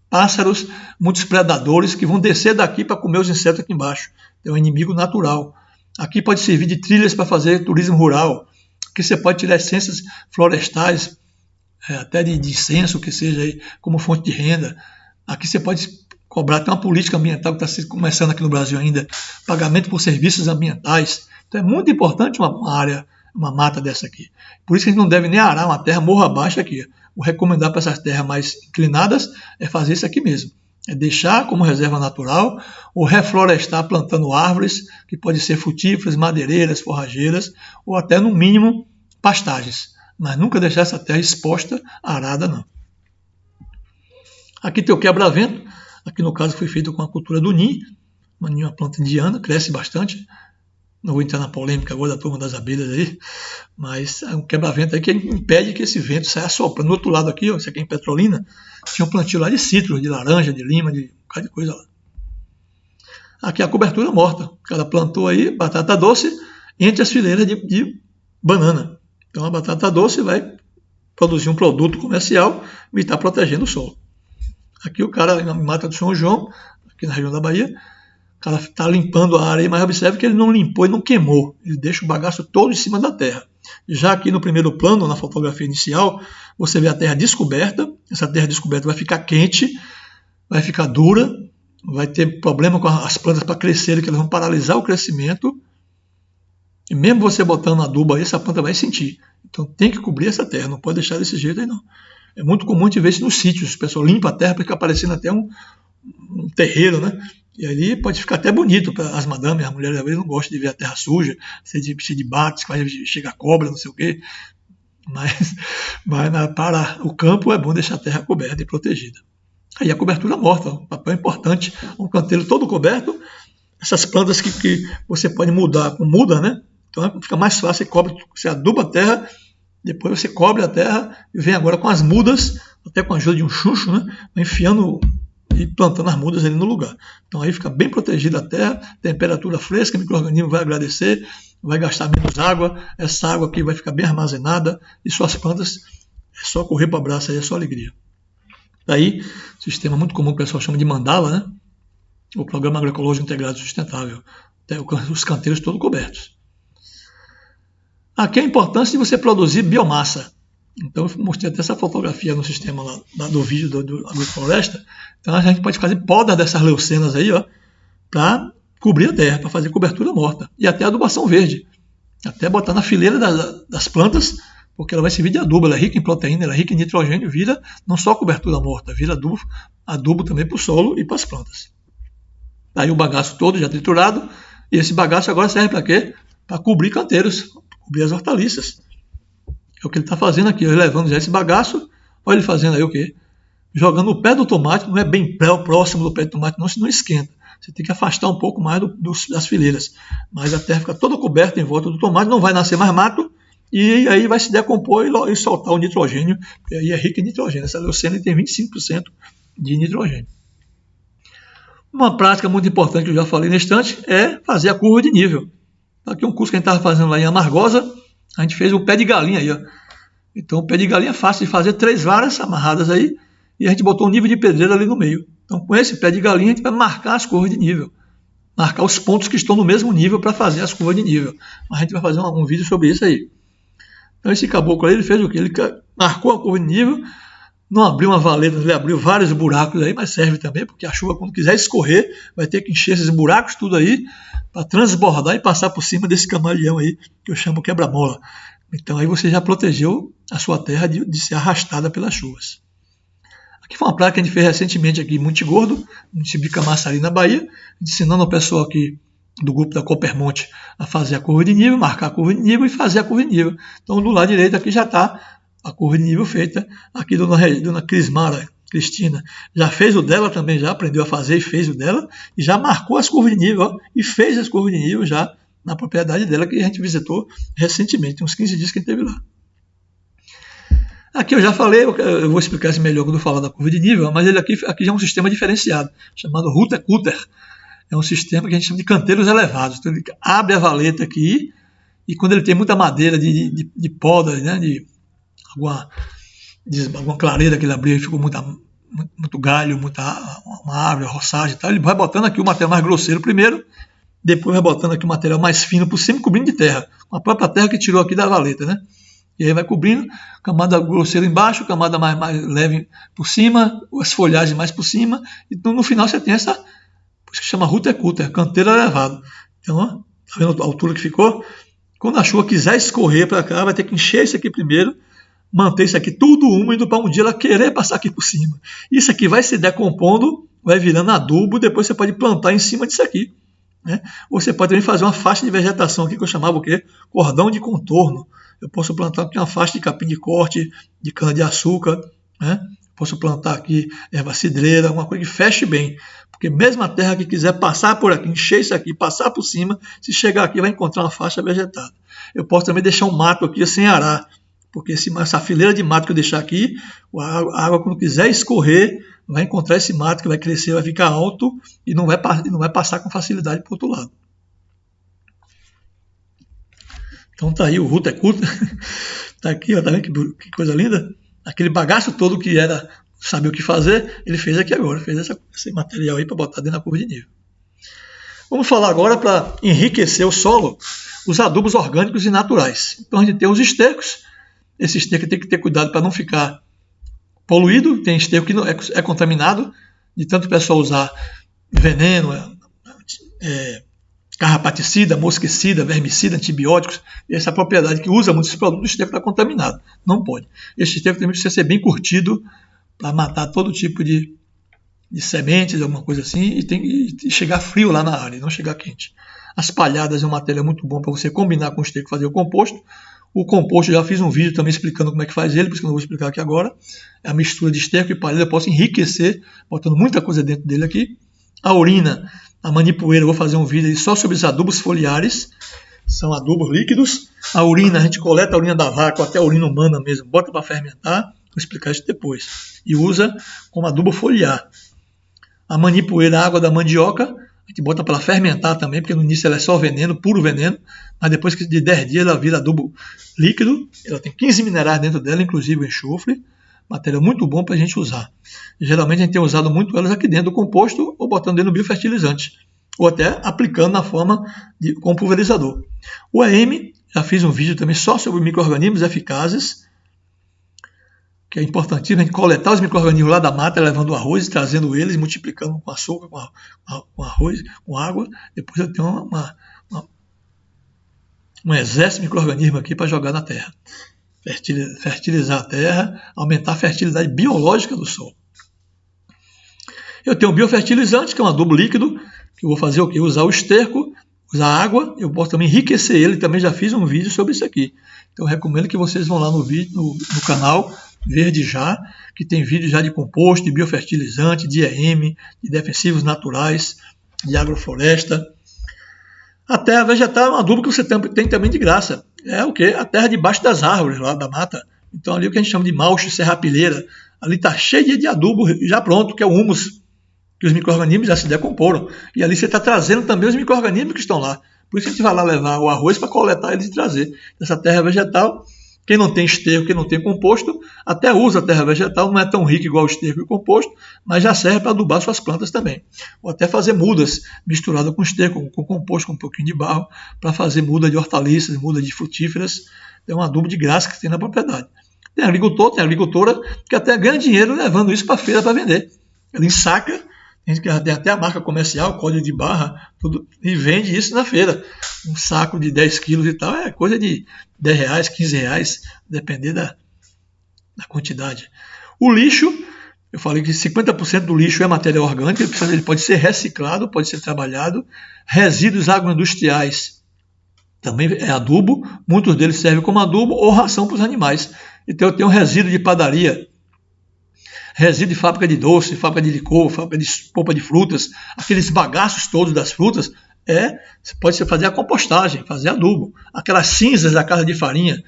[SPEAKER 1] pássaros, muitos predadores que vão descer daqui para comer os insetos aqui embaixo. É um inimigo natural. Aqui pode servir de trilhas para fazer turismo rural. Aqui você pode tirar essências florestais, até de incenso, que seja aí, como fonte de renda. Aqui você pode cobrar, tem uma política ambiental que está começando aqui no Brasil ainda, pagamento por serviços ambientais. Então é muito importante uma área, uma mata dessa aqui. Por isso que a gente não deve nem arar uma terra morro abaixo aqui. O recomendar para essas terras mais inclinadas é fazer isso aqui mesmo. É deixar como reserva natural ou reflorestar plantando árvores, que podem ser frutíferas, madeireiras, forrageiras, ou até, no mínimo, pastagens. Mas nunca deixar essa terra exposta, arada, não. Aqui tem o quebra-vento. Aqui, no caso, foi feito com a cultura do ninho. Uma planta indiana, cresce bastante. Não vou entrar na polêmica agora da turma das abelhas aí, mas é um quebra-vento aí que impede que esse vento saia soprando. No outro lado aqui, ó, isso aqui é em Petrolina, tinha um plantio lá de citros, de laranja, de lima, de um bocado de coisa lá. Aqui é a cobertura morta. O cara plantou aí batata doce entre as fileiras de banana. Então a batata doce vai produzir um produto comercial e está protegendo o solo. Aqui o cara, na Mata do São João, aqui na região da Bahia, o cara está limpando a área, mas observe que ele não limpou e não queimou. Ele deixa o bagaço todo em cima da terra. Já aqui no primeiro plano, na fotografia inicial, você vê a terra descoberta. Essa terra descoberta vai ficar quente, vai ficar dura, vai ter problema com as plantas para crescerem, que elas vão paralisar o crescimento. E mesmo você botando adubo aí, essa planta vai sentir. Então tem que cobrir essa terra, não pode deixar desse jeito aí não. É muito comum de ver isso nos sítios. O pessoal limpa a terra para ficar parecendo até um terreiro, né? E ali pode ficar até bonito para as madames, as mulheres às vezes não gostam de ver a terra suja, cheia de bates, que vai chegar cobra, não sei o quê. Mas para o campo é bom deixar a terra coberta e protegida. Aí a cobertura morta, um papel importante, um canteiro todo coberto, essas plantas que você pode mudar com muda, né? Então fica mais fácil, você aduba a terra, depois você cobre a terra e vem agora com as mudas, até com a ajuda de um chuncho, né? Enfiando e plantando as mudas ali no lugar. Então aí fica bem protegida a terra, temperatura fresca, o micro-organismo vai agradecer, vai gastar menos água, essa água aqui vai ficar bem armazenada e suas plantas é só correr para o abraço, aí é só alegria. Daí, sistema muito comum que o pessoal chama de mandala, né? O Programa Agroecológico Integrado Sustentável, os canteiros todos cobertos. Aqui a importância de você produzir biomassa. Então eu mostrei até essa fotografia no sistema lá do vídeo do Agrofloresta. Então a gente pode fazer poda dessas leucenas aí, ó, para cobrir a terra, para fazer cobertura morta. E até adubação verde. Até botar na fileira das plantas, porque ela vai servir de adubo. Ela é rica em proteína, ela é rica em nitrogênio, vira não só cobertura morta, vira adubo também para o solo e para as plantas. Aí o bagaço todo já triturado. E esse bagaço agora serve para quê? Para cobrir canteiros, cobrir as hortaliças. É o que ele está fazendo aqui, levando já esse bagaço. Olha ele fazendo aí o quê? Jogando o pé do tomate, não é bem próximo do pé do tomate, não, senão esquenta. Você tem que afastar um pouco mais das fileiras. Mas a terra fica toda coberta em volta do tomate, não vai nascer mais mato, e aí vai se decompor e soltar o nitrogênio, porque aí é rico em nitrogênio. Essa leucena tem 25% de nitrogênio. Uma prática muito importante que eu já falei na estante é fazer a curva de nível. Aqui um curso que a gente estava fazendo lá em Amargosa, a gente fez o pé de galinha aí, ó. Então o pé de galinha é fácil de fazer, 3 varas amarradas aí, e a gente botou um nível de pedreira ali no meio. Então com esse pé de galinha a gente vai marcar as curvas de nível, marcar os pontos que estão no mesmo nível para fazer as curvas de nível. Mas a gente vai fazer um vídeo sobre isso aí. Então esse caboclo aí, ele fez o quê? Ele marcou a curva de nível, não abriu uma valeta, ele abriu vários buracos aí, mas serve também, porque a chuva, quando quiser escorrer, vai ter que encher esses buracos tudo aí, para transbordar e passar por cima desse camaleão aí, que eu chamo quebra-mola. Então aí você já protegeu a sua terra de ser arrastada pelas chuvas. Aqui foi uma prática que a gente fez recentemente aqui em Montegordo, município de Camaçari, na Bahia, ensinando ao pessoal aqui do grupo da Coppermonte a fazer a curva de nível, marcar a curva de nível e fazer a curva de nível. Então do lado direito aqui já está a curva de nível feita. Aqui dona Cristina já fez o dela também, já aprendeu a fazer e fez o dela, e já marcou as curvas de nível, ó, e fez as curvas de nível já na propriedade dela, que a gente visitou recentemente, tem uns 15 dias que a gente esteve lá. Aqui eu já falei, eu vou explicar isso melhor quando eu falar da curva de nível, mas ele aqui já é um sistema diferenciado, chamado Ruter-Cutter. É um sistema que a gente chama de canteiros elevados. Então ele abre a valeta aqui, e quando ele tem muita madeira de poda, né, de alguma clareira que ele abriu e ficou muito galho, uma árvore, roçagem e tal, ele vai botando aqui o material mais grosseiro primeiro, depois vai botando aqui o material mais fino por cima, cobrindo de terra, com a própria terra que tirou aqui da valeta, né? E aí vai cobrindo, camada grosseira embaixo, camada mais leve por cima, as folhagens mais por cima, então no final você tem essa, por isso que chama Ruter-Cutter, canteiro elevado. Então, ó, tá vendo a altura que ficou? Quando a chuva quiser escorrer para cá, vai ter que encher isso aqui primeiro, manter isso aqui tudo úmido para um dia ela querer passar aqui por cima. Isso aqui vai se decompondo, vai virando adubo, depois você pode plantar em cima disso aqui, né? Ou você pode também fazer uma faixa de vegetação aqui que eu chamava o quê? Cordão de contorno. Eu posso plantar aqui uma faixa de capim de corte, de cana-de-açúcar, né? Posso plantar aqui erva cidreira, uma coisa que feche bem. Porque mesmo a terra que quiser passar por aqui, encher isso aqui, passar por cima, se chegar aqui vai encontrar uma faixa vegetada. Eu posso também deixar um mato aqui sem arar, porque essa fileira de mato que eu deixar aqui, a água quando quiser escorrer, vai encontrar esse mato que vai crescer, vai ficar alto e não vai passar com facilidade para o outro lado. Então tá aí o Ruter-Cutter, tá aqui, ó, tá vendo que coisa linda? Aquele bagaço todo que era saber o que fazer, ele fez aqui agora, fez esse material aí para botar dentro da curva de nível. Vamos falar agora, para enriquecer o solo, os adubos orgânicos e naturais. Então a gente tem os estercos. Esse esterco tem que ter cuidado para não ficar poluído, tem esterco que não é contaminado, de tanto o pessoal usar veneno, carrapaticida, mosquicida, vermicida, antibióticos, essa propriedade que usa muitos produtos, o esterco está contaminado, não pode. Esse esterco também precisa ser bem curtido para matar todo tipo de sementes, alguma coisa assim, e tem que chegar frio lá na área, não chegar quente. As palhadas é um material muito bom para você combinar com o esterco e fazer o composto. O composto, eu já fiz um vídeo também explicando como é que faz ele, por isso que eu não vou explicar aqui agora. É a mistura de esterco e palhada, eu posso enriquecer, botando muita coisa dentro dele aqui. A urina, a manipoeira, eu vou fazer um vídeo só sobre os adubos foliares, são adubos líquidos. A urina, a gente coleta a urina da vaca, ou até a urina humana mesmo, bota para fermentar, vou explicar isso depois. E usa como adubo foliar. A manipoeira, a água da mandioca, a gente bota para fermentar também, porque no início ela é só veneno, puro veneno, mas depois de 10 dias ela vira adubo líquido, ela tem 15 minerais dentro dela, inclusive o enxofre, material muito bom para a gente usar. Geralmente a gente tem usado muito elas aqui dentro do composto, ou botando dentro do biofertilizante, ou até aplicando na forma com pulverizador. O AM, já fiz um vídeo também só sobre micro-organismos eficazes, que é importantíssimo a gente coletar os micro-organismos lá da mata, levando o arroz e trazendo eles, multiplicando com açúcar, com arroz, com água. Depois eu tenho um exército de micro-organismos aqui para jogar na terra. Fertilizar a terra, aumentar a fertilidade biológica do solo. Eu tenho um biofertilizante, que é um adubo líquido, que eu vou fazer o quê? Usar o esterco, usar água, eu posso também enriquecer ele, também já fiz um vídeo sobre isso aqui. Então eu recomendo que vocês vão lá no canal Verde Já, que tem vídeo já de composto, de biofertilizante, de EM, de defensivos naturais, de agrofloresta. A terra vegetal é um adubo que você tem também de graça. É o quê? A terra debaixo das árvores, lá da mata. Então ali o que a gente chama de malcho, serrapilheira, ali está cheio de adubo já pronto, que é o humus. que os micro-organismos já se decomporam. E ali você está trazendo também os micro-organismos que estão lá. Por isso a gente vai lá levar o arroz para coletar eles e trazer. Essa terra vegetal, quem não tem esterco, quem não tem composto, até usa a terra vegetal, não é tão rica igual o esterco e o composto, mas já serve para adubar suas plantas também. Ou até fazer mudas misturadas com esterco, com composto, com um pouquinho de barro, para fazer muda de hortaliças, muda de frutíferas. É um adubo de graça que tem na propriedade. Tem agricultor, tem agricultora que até ganha dinheiro levando isso para a feira para vender. Ele ensaca, tem até a marca comercial, código de barra, tudo, e vende isso na feira. Um saco de 10 quilos e tal, é coisa de R$10, R$15, depender da quantidade. O lixo, eu falei que 50% do lixo é matéria orgânica, ele pode ser reciclado, pode ser trabalhado. Resíduos agroindustriais também é adubo, muitos deles servem como adubo ou ração para os animais. Então eu tenho resíduo de padaria, resíduo de fábrica de doce, fábrica de licor, fábrica de polpa de frutas, aqueles bagaços todos das frutas, pode fazer a compostagem, fazer adubo. Aquelas cinzas da casa de farinha,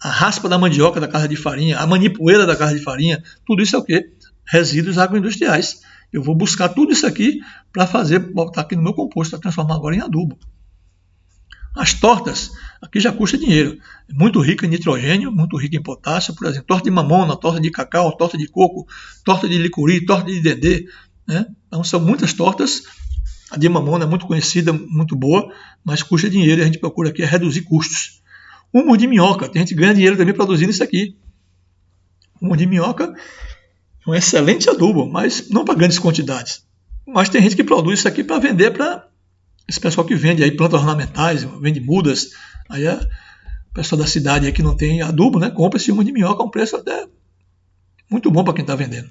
[SPEAKER 1] a raspa da mandioca da casa de farinha, a manipoeira da casa de farinha, tudo isso é o quê? Resíduos agroindustriais. Eu vou buscar tudo isso aqui para botar aqui no meu composto, para transformar agora em adubo. As tortas, aqui já custa dinheiro. É muito rica em nitrogênio, muito rica em potássio, por exemplo, torta de mamona, torta de cacau, torta de coco, torta de licuri, torta de dendê. Né? Então são muitas tortas. A de mamona é muito conhecida, muito boa, mas custa dinheiro e a gente procura aqui reduzir custos. Humus de minhoca, tem gente que ganha dinheiro também produzindo isso aqui. Humus de minhoca é um excelente adubo, mas não para grandes quantidades. Mas tem gente que produz isso aqui para vender para esse pessoal que vende aí plantas ornamentais, vende mudas, aí o pessoal da cidade aí que não tem adubo, né, compra esse humus de minhoca a um preço até muito bom para quem está vendendo.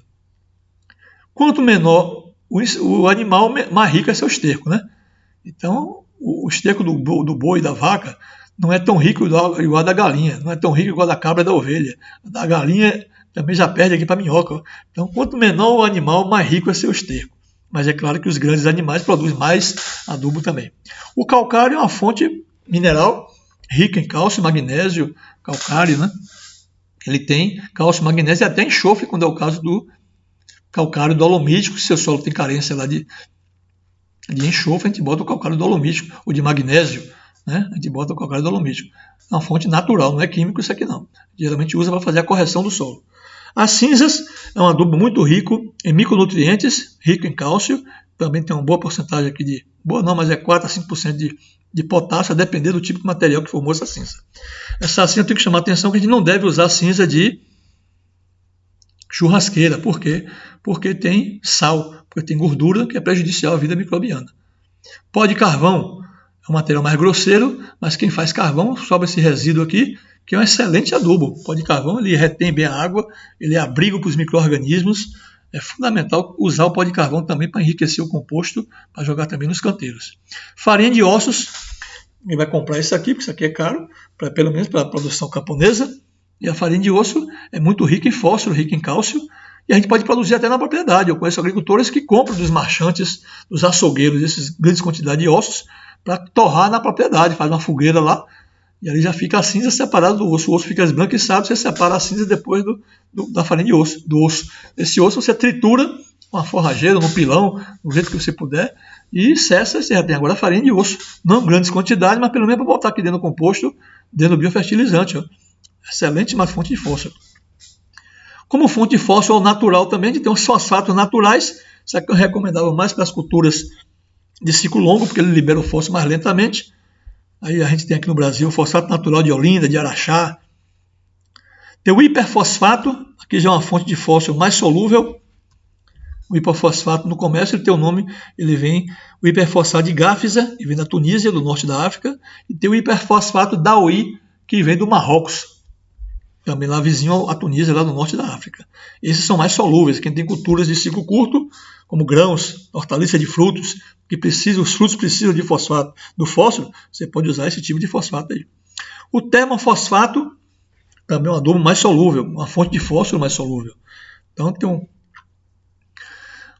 [SPEAKER 1] Quanto menor o animal, mais rico é seu esterco, né? Então, o esterco do boi e da vaca não é tão rico igual da galinha, não é tão rico igual da cabra e da ovelha. Da galinha também já perde aqui para a minhoca. Então, quanto menor o animal, mais rico é seu esterco. Mas é claro que os grandes animais produzem mais adubo também. O calcário é uma fonte mineral rica em cálcio, magnésio, calcário, né? Ele tem cálcio, magnésio e até enxofre, quando é o caso do calcário dolomítico. Se o solo tem carência lá de enxofre, a gente bota o calcário dolomítico, ou de magnésio, né? A gente bota o calcário dolomítico. É uma fonte natural, não é químico isso aqui não. Geralmente usa para fazer a correção do solo. As cinzas é um adubo muito rico em micronutrientes, rico em cálcio, também tem uma boa porcentagem aqui mas é 4 a 5% de potássio, a depender do tipo de material que formou essa cinza. Essa cinza tem que chamar a atenção que a gente não deve usar cinza de churrasqueira. Por quê? Porque tem sal, porque tem gordura que é prejudicial à vida microbiana. Pó de carvão é um material mais grosseiro, mas quem faz carvão sobra esse resíduo aqui, que é um excelente adubo. O pó de carvão ele retém bem a água, ele é abrigo para os micro-organismos. É fundamental usar o pó de carvão também para enriquecer o composto, para jogar também nos canteiros. Farinha de ossos, ele vai comprar isso aqui, porque isso aqui é caro, pelo menos para a produção camponesa. E a farinha de osso é muito rica em fósforo, rica em cálcio, e a gente pode produzir até na propriedade. Eu conheço agricultores que compram dos marchantes, dos açougueiros, essas grandes quantidades de ossos, para torrar na propriedade, faz uma fogueira lá, e ali já fica a cinza separada do osso. O osso fica esbranquiçado, você separa a cinza depois da farinha de osso, do osso. Esse osso você tritura com uma forrageira, no pilão, do jeito que você puder, e cessa, você já tem agora a farinha de osso. Não em grandes quantidades, mas pelo menos para botar aqui dentro do composto, dentro do biofertilizante. Ó. Excelente, uma fonte de fósforo. Como fonte de fósforo natural também, a gente tem os fosfatos naturais. Isso aqui eu recomendava mais para as culturas de ciclo longo, porque ele libera o fósforo mais lentamente. Aí a gente tem aqui no Brasil o fosfato natural de Olinda, de Araxá. Tem o hiperfosfato, aqui já é uma fonte de fósforo mais solúvel. O hiperfosfato no comércio, ele tem o nome, ele vem o hiperfosfato de Gáfisa, que vem da Tunísia, do norte da África, e tem o hiperfosfato Daoui, que vem do Marrocos, também lá vizinho à Tunísia, lá no norte da África. Esses são mais solúveis. Quem tem culturas de ciclo curto, como grãos, hortaliça de frutos, os frutos precisam de fosfato, do fósforo, você pode usar esse tipo de fosfato aí. O termofosfato também é um adubo mais solúvel, uma fonte de fósforo mais solúvel. Então tem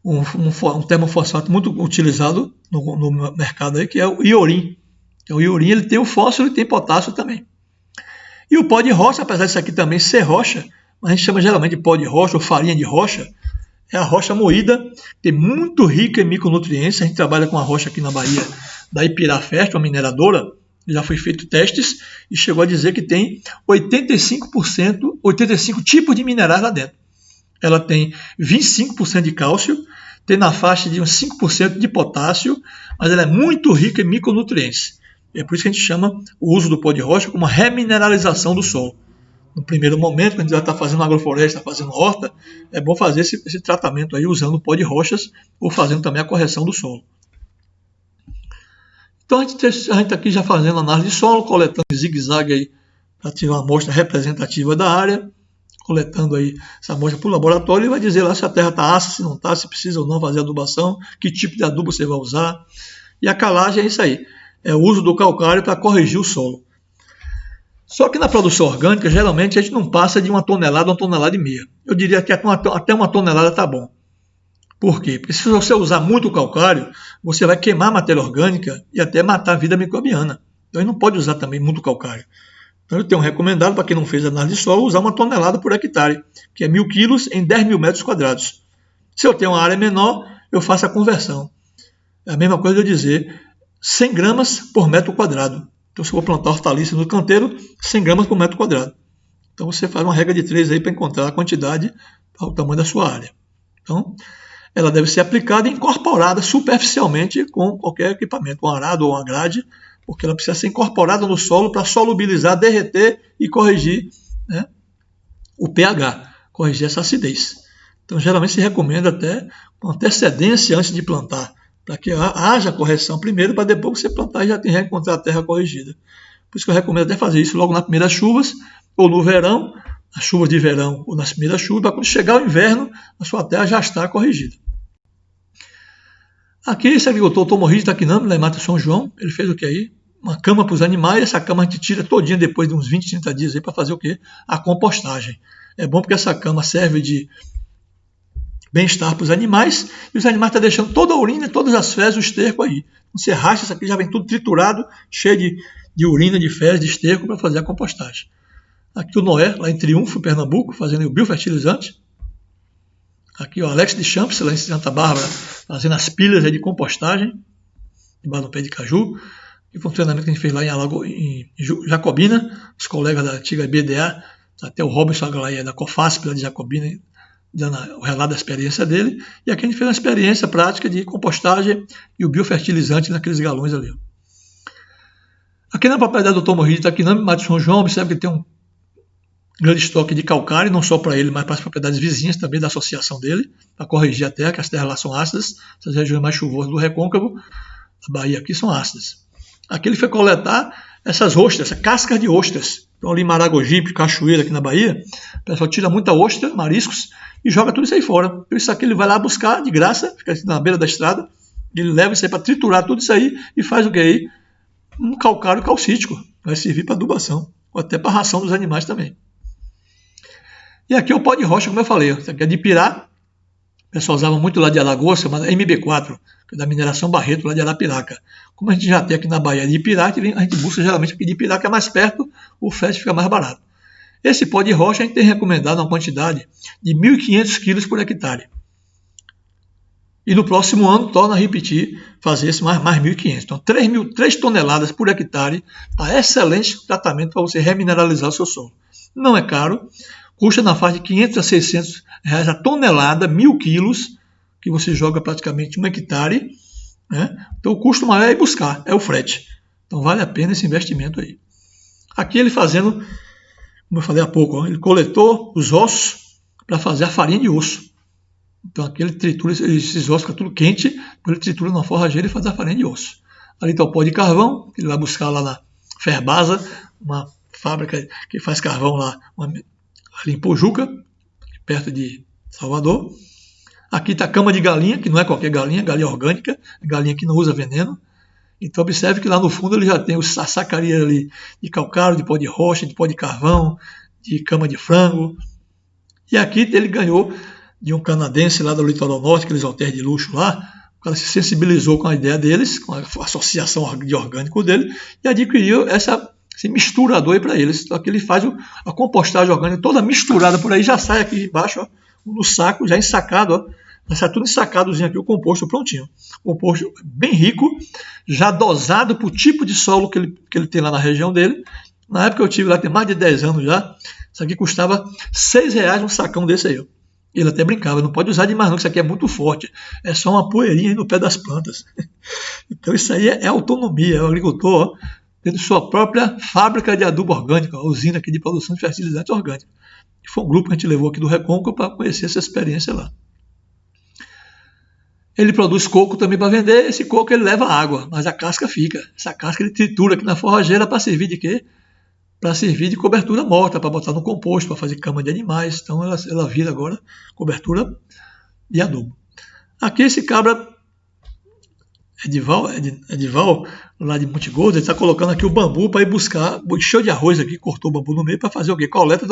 [SPEAKER 1] um termofosfato muito utilizado no mercado aí, que é o iorim. Então, o iorim ele tem o fósforo e tem potássio também. E o pó de rocha, apesar disso aqui também ser rocha, mas a gente chama geralmente de pó de rocha ou farinha de rocha, É a rocha moída, que é muito rica em micronutrientes. A gente trabalha com a rocha aqui na Bahia, da Ipirafest, uma mineradora. Já foi feito testes e chegou a dizer que tem 85%, 85 tipos de minerais lá dentro. Ela tem 25% de cálcio, tem na faixa de uns 5% de potássio, mas ela é muito rica em micronutrientes. É por isso que a gente chama o uso do pó de rocha como uma remineralização do solo. No primeiro momento, quando a gente já está fazendo agrofloresta, fazendo horta, é bom fazer esse tratamento aí usando o pó de rochas ou fazendo também a correção do solo. Então a gente está aqui já fazendo análise de solo, coletando em zigue-zague aí para tirar uma amostra representativa da área, coletando aí essa amostra para o laboratório e vai dizer lá se a terra está ácida, se não está, se precisa ou não fazer adubação, que tipo de adubo você vai usar. E a calagem é isso aí, é o uso do calcário para corrigir o solo. Só que na produção orgânica, geralmente a gente não passa de 1 tonelada, 1,5 tonelada. Eu diria que até 1 tonelada está bom. Por quê? Porque se você usar muito calcário, você vai queimar a matéria orgânica e até matar a vida microbiana. Então a gente não pode usar também muito calcário. Então eu tenho recomendado, para quem não fez análise de solo, usar 1 tonelada por hectare, que é 1.000 quilos em 10 mil metros quadrados. Se eu tenho uma área menor, eu faço a conversão. É a mesma coisa de eu dizer 100 gramas por metro quadrado. Então, se eu vou plantar hortaliça no canteiro, 100 gramas por metro quadrado. Então, você faz uma regra de 3 aí para encontrar a quantidade para o tamanho da sua área. Então, ela deve ser aplicada e incorporada superficialmente com qualquer equipamento, um arado ou uma grade, porque ela precisa ser incorporada no solo para solubilizar, derreter e corrigir, né, o pH, corrigir essa acidez. Então, geralmente se recomenda até com antecedência antes de plantar, para que haja correção primeiro, para depois você plantar e já encontrar a terra corrigida. Por isso que eu recomendo até fazer isso logo nas primeiras chuvas, ou no verão, nas chuvas de verão, ou nas primeiras chuvas, para quando chegar o inverno, a sua terra já está corrigida. Aqui esse agricultor Tomohide Takinami, lá em Mato São João, ele fez o que aí? Uma cama para os animais, essa cama a gente tira todinha depois de uns 20, 30 dias aí para fazer o quê? A compostagem. É bom porque essa cama serve de bem-estar para os animais, e os animais estão deixando toda a urina, todas as fezes, o esterco aí. Você racha isso aqui, já vem tudo triturado, cheio de urina, de fezes, de esterco para fazer a compostagem. Aqui o Noé, lá em Triunfo, Pernambuco, fazendo o biofertilizante. Aqui o Alex de Champs, lá em Santa Bárbara, fazendo as pilhas aí de compostagem, debaixo do pé de caju. E foi um treinamento que a gente fez lá em Jacobina, os colegas da antiga BDA, até o Robson Aglaia da Cofasp, lá de Jacobina, dando o relato da experiência dele, e aqui a gente fez uma experiência prática de compostagem e o biofertilizante naqueles galões ali. Aqui na propriedade do Tomohide Takinami, Mato São João, observa que tem um grande estoque de calcário, não só para ele, mas para as propriedades vizinhas também da associação dele, para corrigir a terra, que as terras lá são ácidas, essas regiões mais chuvosas do Recôncavo, a Bahia aqui são ácidas. Aqui ele foi coletar essas ostras, essa casca de ostras. Então ali em Maragogipe, Cachoeira, aqui na Bahia, o pessoal tira muita ostra, mariscos, e joga tudo isso aí fora. Por isso aqui ele vai lá buscar de graça, fica na beira da estrada, ele leva isso aí para triturar tudo isso aí e faz o que aí? Um calcário calcítico. Vai servir para adubação, ou até para a ração dos animais também. E aqui é o pó de rocha, como eu falei, isso aqui é de Pirá. O pessoal usava muito lá de Alagoas, chamada MB4, que é da mineração Barreto, lá de Arapiraca. Como a gente já tem aqui na Bahia de Ipirá, a gente busca geralmente aqui de Ipirá, que é mais perto, o frete fica mais barato. Esse pó de rocha a gente tem recomendado uma quantidade de 1.500 quilos por hectare. E no próximo ano torna a repetir, fazer esse mais 1.500. Então 3 toneladas por hectare, tá excelente tratamento para você remineralizar o seu solo. Não é caro, custa na faixa de 500 a 600 reais a tonelada, 1.000 quilos, que você joga praticamente 1 hectare. Né? Então o custo maior é ir buscar, é o frete. Então vale a pena esse investimento aí. Aqui ele fazendo, como eu falei há pouco, ele coletou os ossos para fazer a farinha de osso. Então aqui ele tritura esses ossos, fica tudo quente, depois ele tritura na forrageira e faz a farinha de osso. Ali está o pó de carvão, que ele vai buscar lá na Ferbasa, uma fábrica que faz carvão lá, ali em Pojuca, perto de Salvador. Aqui está a cama de galinha, que não é qualquer galinha, galinha orgânica, galinha que não usa veneno. Então observe que lá no fundo ele já tem a sacaria ali de calcário, de pó de rocha, de pó de carvão, de cama de frango. E aqui ele ganhou de um canadense lá do litoral norte, aqueles hotéis de luxo lá. O cara se sensibilizou com a ideia deles, com a associação de orgânico dele, e adquiriu esse misturador aí para eles. Então aqui ele faz a compostagem orgânica toda misturada por aí, já sai aqui embaixo, ó, no saco, já ensacado, ó. Já está tudo ensacadozinho aqui, o composto prontinho. Composto bem rico, já dosado para o tipo de solo que ele tem lá na região dele. Na época eu tive lá, tem mais de 10 anos já, isso aqui custava R$6 um sacão desse aí, ó. Ele até brincava, não pode usar demais não, que isso aqui é muito forte. É só uma poeirinha aí no pé das plantas. Então isso aí é autonomia, é o agricultor, ó, tendo sua própria fábrica de adubo orgânico, a usina aqui de produção de fertilizante orgânico. E foi um grupo que a gente levou aqui do Recôncavo para conhecer essa experiência lá. Ele produz coco também para vender, esse coco ele leva água, mas a casca fica. Essa casca ele tritura aqui na forrageira para servir de quê? Para servir de cobertura morta, para botar no composto, para fazer cama de animais. Então ela vira agora cobertura de adubo. Aqui esse cabra Edival, lá de Monte Gordo, ele está colocando aqui o bambu para ir buscar, encheu de arroz aqui, cortou o bambu no meio para fazer o quê? Coleta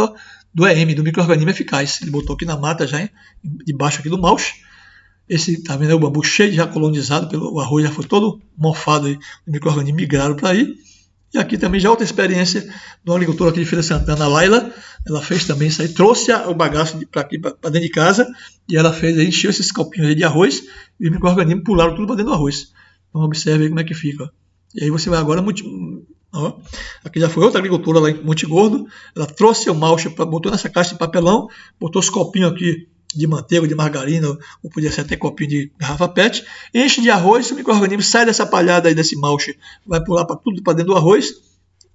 [SPEAKER 1] do EM, do micro-organismo eficaz. Ele botou aqui na mata já, debaixo aqui do malche. Esse, tá vendo aí, o bambu cheio, já colonizado, o arroz já foi todo mofado aí, o micro-organismo migraram para aí. E aqui também já outra experiência de uma agricultora aqui de Feira de Santana, a Laila, ela fez também isso aí, trouxe o bagaço para aqui, para dentro de casa, e ela fez aí, encheu esses copinhos aí de arroz, e os micro-organismos pularam tudo para dentro do arroz. Então observe aí como é que fica. Ó. E aí você vai agora, ó, aqui já foi outra agricultora lá em Monte Gordo, ela trouxe o malche, botou nessa caixa de papelão, botou os copinhos aqui de manteiga, de margarina, ou podia ser até copinho de garrafa PET, enche de arroz, o micro-organismo sai dessa palhada aí desse malche, vai pular tudo para dentro do arroz,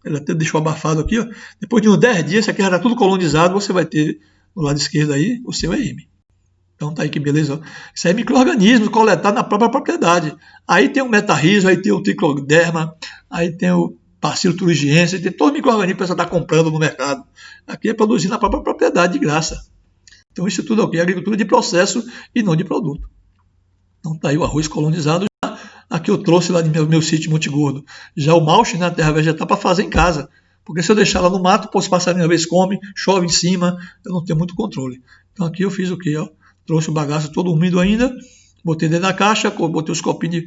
[SPEAKER 1] ele até deixou abafado aqui, ó. Depois de uns 10 dias, isso aqui já está tudo colonizado, você vai ter no lado esquerdo aí o seu EM. Então tá aí que beleza, ó. Isso aí é micro-organismo coletado na própria propriedade. Aí tem o metarrizo, aí tem o tricoderma, aí tem o Bacillus thuringiensis, tem todo o micro-organismo que você está comprando no mercado. Aqui é produzido na própria propriedade de graça. Então isso tudo é o quê? Agricultura de processo e não de produto. Então está aí o arroz colonizado. Aqui eu trouxe lá do meu sítio Monte Gordo. Já o malche, né, a terra vegetal, para fazer em casa. Porque se eu deixar lá no mato, os passarinhos às vezes comem, chove em cima, eu não tenho muito controle. Então aqui eu fiz o quê? Ó? Trouxe o bagaço todo úmido ainda, botei dentro da caixa, botei os copinhos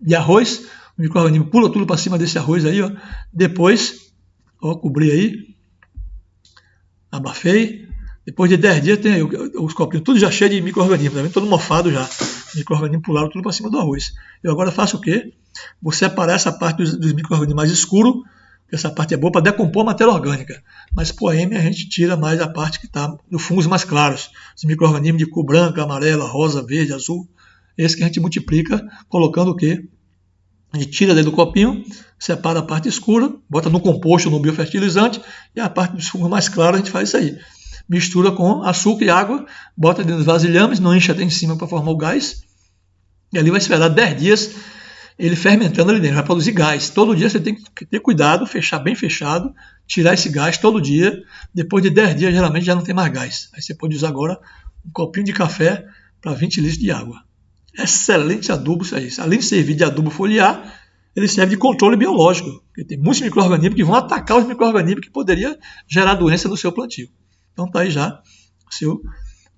[SPEAKER 1] de arroz, o micro-organismo pula tudo para cima desse arroz aí. Ó. Depois, ó, cobri aí, abafei. Depois de 10 dias, tem os copinhos tudo já cheio de micro-organismos, tá vendo? Todo mofado já. Os micro-organismos pularam tudo para cima do arroz. Eu agora faço o quê? Vou separar essa parte dos micro-organismos mais escuros, porque essa parte é boa para decompor a matéria orgânica. Mas por AM a gente tira mais a parte que está no fungos mais claros. Os micro-organismos de cor branca, amarela, rosa, verde, azul. Esse que a gente multiplica colocando o quê? A gente tira dentro do copinho, separa a parte escura, bota no composto, no biofertilizante, e a parte dos fungos mais claros a gente faz isso aí. Mistura com açúcar e água, bota dentro dos vasilhames, não enche até em cima para formar o gás, e ali vai esperar 10 dias ele fermentando ali dentro, vai produzir gás. Todo dia você tem que ter cuidado, fechar bem fechado, tirar esse gás todo dia. Depois de 10 dias, geralmente já não tem mais gás. Aí você pode usar agora um copinho de café para 20 litros de água. Excelente adubo isso aí. Além de servir de adubo foliar, ele serve de controle biológico, porque tem muitos micro-organismos que vão atacar os micro-organismos que poderiam gerar doença no seu plantio. Então está aí já o seu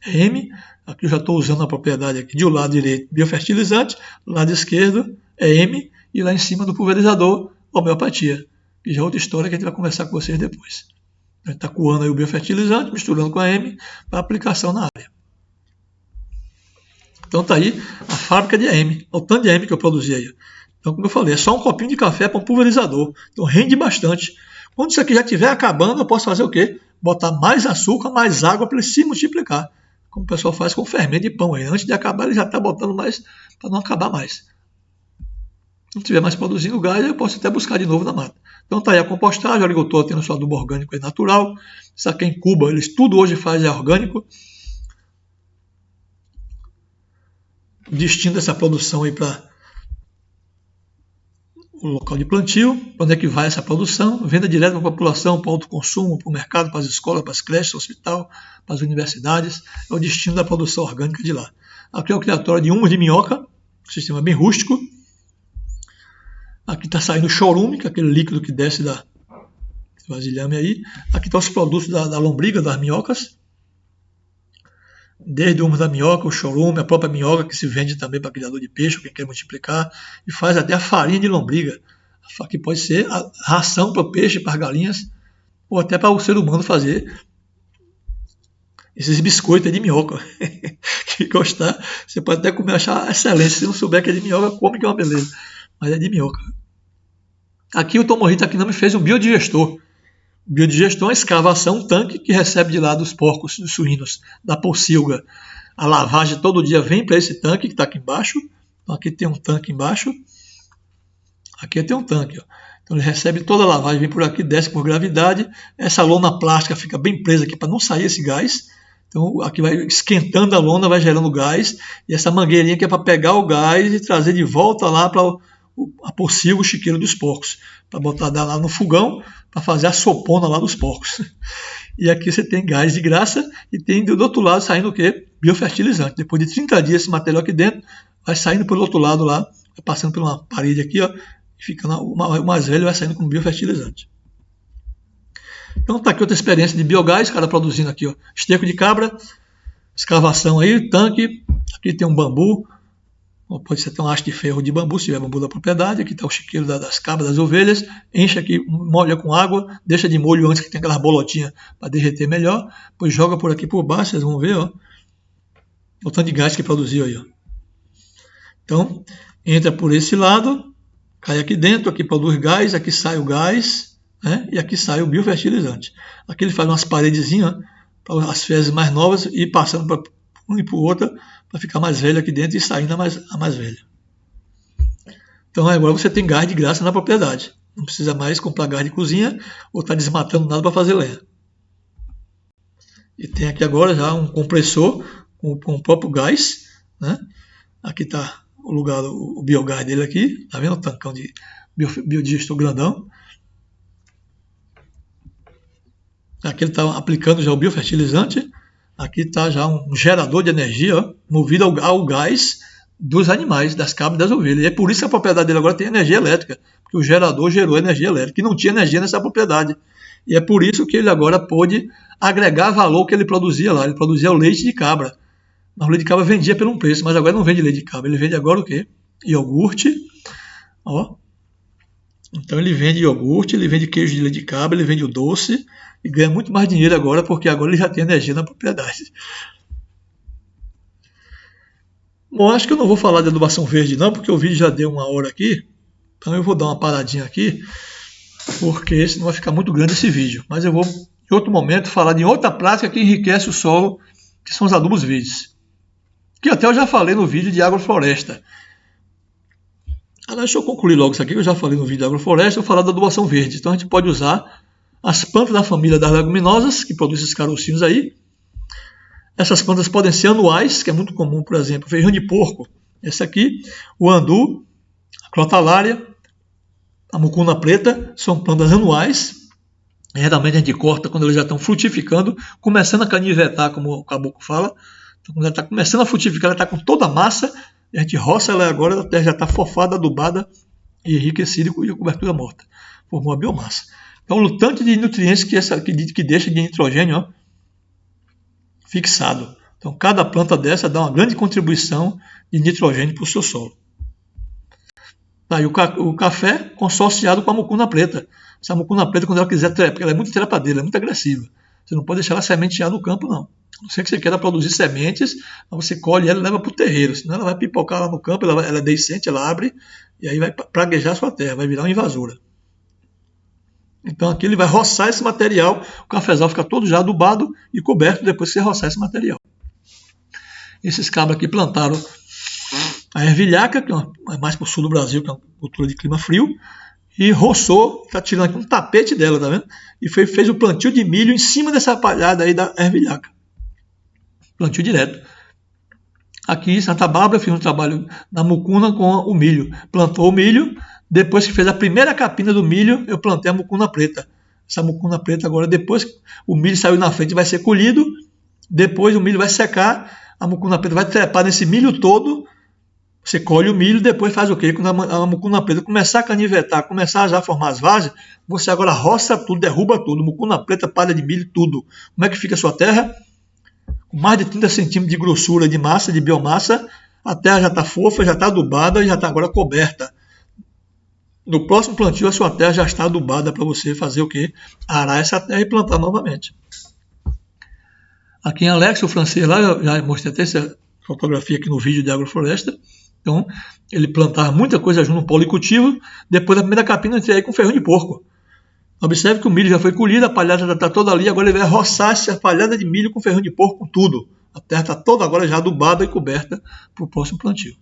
[SPEAKER 1] M. Aqui eu já estou usando a propriedade aqui de um lado direito biofertilizante, do lado esquerdo é M, e lá em cima do pulverizador homeopatia, que já é outra história que a gente vai conversar com vocês depois. A gente está coando aí o biofertilizante, misturando com a M para aplicação na área. Então está aí a fábrica de AM, o tanto de AM que eu produzi aí. Então, como eu falei, é só um copinho de café para um pulverizador. Então rende bastante. Quando isso aqui já estiver acabando, eu posso fazer o quê? Botar mais açúcar, mais água para ele se multiplicar. Como o pessoal faz com o fermento de pão aí. Antes de acabar, ele já está botando mais para não acabar mais. Se não estiver mais produzindo gás, eu posso até buscar de novo na mata. Então está aí a compostagem, o agricultor tendo seu adubo orgânico aí natural. Isso aqui em Cuba, eles tudo hoje faz é orgânico. Destino essa produção aí para o local de plantio, para onde é que vai essa produção, venda direta para a população, para o autoconsumo, para o mercado, para as escolas, para as creches, para o hospital, para as universidades, é o destino da produção orgânica de lá. Aqui é o criatório de humus de minhoca, um sistema bem rústico. Aqui está saindo o chorume, que é aquele líquido que desce da vasilhame aí. Aqui estão os produtos da lombriga, das minhocas. Desde o humus da minhoca, o chorume, a própria minhoca que se vende também para criador de peixe, quem quer multiplicar, e faz até a farinha de lombriga, que pode ser a ração para o peixe, para as galinhas, ou até para o ser humano fazer Esses biscoitos é de minhoca. Que gostar, você pode até comer, achar excelente. Se não souber que é de minhoca, come que é uma beleza. Mas é de minhoca. Aqui o Tomohito aqui não me fez um biodigestor. O biodigestor é uma escavação, um tanque que recebe de lá dos porcos, dos suínos, da pocilga. A lavagem todo dia vem para esse tanque que está aqui embaixo. Então aqui tem um tanque embaixo. Aqui tem um tanque. Ó. Então ele recebe toda a lavagem, vem por aqui, desce por gravidade. Essa lona plástica fica bem presa aqui para não sair esse gás. Então aqui vai esquentando a lona, vai gerando gás. E essa mangueirinha que é para pegar o gás e trazer de volta lá para a pocilga, o chiqueiro dos porcos. Para botar lá no fogão, para fazer a sopona lá dos porcos. E aqui você tem gás de graça e tem do outro lado saindo o quê? Biofertilizante. Depois de 30 dias esse material aqui dentro vai saindo pelo outro lado lá, vai passando por uma parede aqui, ó, e ficando o mais velho vai saindo com biofertilizante. Então tá aqui outra experiência de biogás, cara produzindo aqui, ó, esterco de cabra, escavação aí, tanque, aqui tem um bambu, pode ser até um haste de ferro de bambu, se tiver bambu da propriedade, aqui está o chiqueiro das cabras, das ovelhas, enche aqui, molha com água, deixa de molho antes que tem aquelas bolotinhas para derreter melhor, depois joga por aqui por baixo, vocês vão ver, ó, o tanto de gás que produziu aí, ó. Então, entra por esse lado, cai aqui dentro, aqui produz gás, aqui sai o gás, né? E aqui sai o biofertilizante. Aqui ele faz umas paredezinhas para as fezes mais novas e passando para uma e para outra para ficar mais velha aqui dentro e saindo a mais velha. Então agora você tem gás de graça na propriedade. Não precisa mais comprar gás de cozinha ou estar desmatando nada para fazer lenha. E tem aqui agora já um compressor com o próprio gás, né? Aqui está o lugar, o biogás dele aqui, tá vendo o tancão de biodigestor grandão. Aqui ele está aplicando já o biofertilizante. Aqui está já um gerador de energia, ó, movido ao gás dos animais, das cabras e das ovelhas. E é por isso que a propriedade dele agora tem energia elétrica, porque o gerador gerou energia elétrica, e não tinha energia nessa propriedade. E é por isso que ele agora pôde agregar valor que ele produzia lá. Ele produzia o leite de cabra. Mas o leite de cabra vendia por um preço, mas agora não vende leite de cabra. Ele vende agora o quê? Iogurte. Ó. Então ele vende iogurte, ele vende queijo de leite de cabra, ele vende o doce e ganha muito mais dinheiro agora, porque agora ele já tem energia na propriedade. Bom, acho que eu não vou falar de adubação verde não, porque o vídeo já deu 1 hora aqui. Então eu vou dar uma paradinha aqui, porque senão vai ficar muito grande esse vídeo. Mas eu vou, em outro momento, falar de outra prática que enriquece o solo, que são os adubos verdes. Que até eu já falei no vídeo de agrofloresta. Deixa eu concluir logo isso aqui, que eu já falei no vídeo de agrofloresta, eu vou falar da adubação verde. Então a gente pode usar as plantas da família das leguminosas, que produzem esses carocinhos aí. Essas plantas podem ser anuais, que é muito comum, por exemplo, feijão de porco. Esse aqui, o andu, a crotalária, a mucuna preta, são plantas anuais. Geralmente a gente corta quando elas já estão frutificando, começando a canivetar, como o caboclo fala. Então, quando ela está começando a frutificar, ela está com toda a massa, e a gente roça ela agora, a terra já está fofada, adubada e enriquecida e a cobertura morta. Formou a biomassa. Então, o tanto de nutrientes que deixa de nitrogênio, ó, fixado. Então, cada planta dessa dá uma grande contribuição de nitrogênio para o seu solo. Tá, e o café consorciado com a mucuna preta. Essa mucuna preta, quando ela quiser trepar, ela é muito trepadeira, é muito agressiva. Você não pode deixar ela sementear no campo, não. A não ser que você queira produzir sementes, você colhe ela e leva para o terreiro. Senão ela vai pipocar lá no campo, ela é deiscente, ela abre, e aí vai praguejar a sua terra, vai virar uma invasora. Então aqui ele vai roçar esse material, o cafezal fica todo já adubado e coberto depois que você roçar esse material. Esses cabras aqui plantaram a ervilhaca, que é mais para o sul do Brasil, que é uma cultura de clima frio, e roçou, está tirando aqui um tapete dela, tá vendo? E fez o plantio de milho em cima dessa palhada aí da ervilhaca. Plantio direto. Aqui em Santa Bárbara, fiz um trabalho na mucuna com o milho. Plantou o milho, depois que fez a primeira capina do milho, eu plantei a mucuna preta. Essa mucuna preta agora, depois que o milho saiu na frente, vai ser colhido, depois o milho vai secar, a mucuna preta vai trepar nesse milho todo, você colhe o milho, depois faz o quê? Quando a mucuna preta começar a canivetar, começar já a formar as vagens, você agora roça tudo, derruba tudo, mucuna preta, palha de milho, tudo. Como é que fica a sua terra? Com mais de 30 centímetros de grossura de massa, de biomassa, a terra já está fofa, já está adubada e já está agora coberta. No próximo plantio, a sua terra já está adubada para você fazer o quê? Arar essa terra e plantar novamente. Aqui em Alex, o francês lá, eu já mostrei até essa fotografia aqui no vídeo de agrofloresta. Então, ele plantava muita coisa junto no policultivo. Depois da primeira capina, eu entrei aí com ferrão de porco. Observe que o milho já foi colhido, a palhada já está toda ali. Agora ele vai roçar essa palhada de milho com ferrão de porco, com tudo. A terra está toda agora já adubada e coberta para o próximo plantio.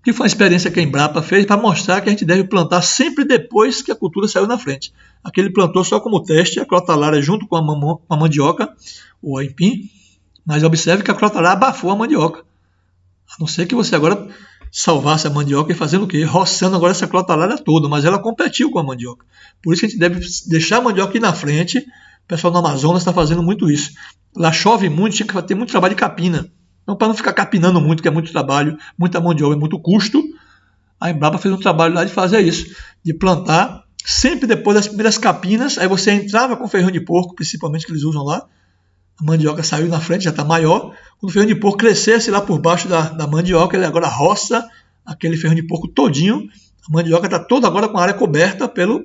[SPEAKER 1] Que foi uma experiência que a Embrapa fez para mostrar que a gente deve plantar sempre depois que a cultura saiu na frente. Aqui ele plantou só como teste a crotalária junto com a mandioca, ou a empim, mas observe que a crotalária abafou a mandioca. A não ser que você agora salvasse a mandioca e fazendo o quê? Roçando agora essa crotalária toda, mas ela competiu com a mandioca. Por isso que a gente deve deixar a mandioca aqui na frente. O pessoal no Amazonas está fazendo muito isso. Lá chove muito, tinha que ter muito trabalho de capina. Então, para não ficar capinando muito, que é muito trabalho, muita mão de obra, muito custo, a Embrapa fez um trabalho lá de fazer isso, de plantar sempre depois das primeiras capinas. Aí você entrava com ferrão de porco, principalmente que eles usam lá, a mandioca saiu na frente, já está maior. Quando o ferrão de porco crescesse lá por baixo da mandioca, ele agora roça aquele ferrão de porco todinho. A mandioca está toda agora com a área coberta pelo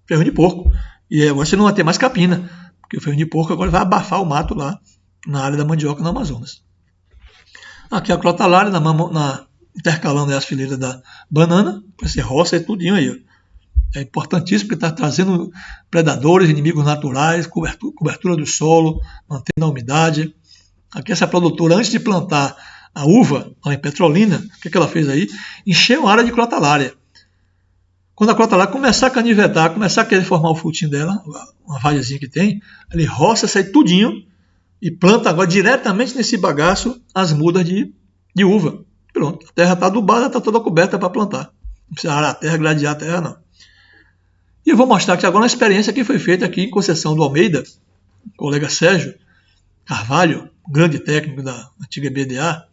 [SPEAKER 1] ferrão de porco. E agora você não vai ter mais capina, porque o ferrão de porco agora vai abafar o mato lá na área da mandioca no Amazonas. Aqui a crotalária intercalando as fileiras da banana, você roça e tudinho aí. Ó. É importantíssimo porque está trazendo predadores, inimigos naturais, cobertura do solo, mantendo a umidade. Aqui essa produtora, antes de plantar a uva lá em Petrolina, o que ela fez aí? Encheu a área de crotalária. Quando a crotalária começar a canivetar, começar a querer formar o frutinho dela, uma vagezinha que tem, ele roça isso aí tudinho e planta agora diretamente nesse bagaço as mudas de uva. Pronto, a terra está adubada, está toda coberta para plantar. Não precisa arar a terra, gladiar a terra, não. E eu vou mostrar aqui agora uma experiência que foi feita aqui em Conceição do Almeida, o colega Sérgio Carvalho, grande técnico da antiga BDA,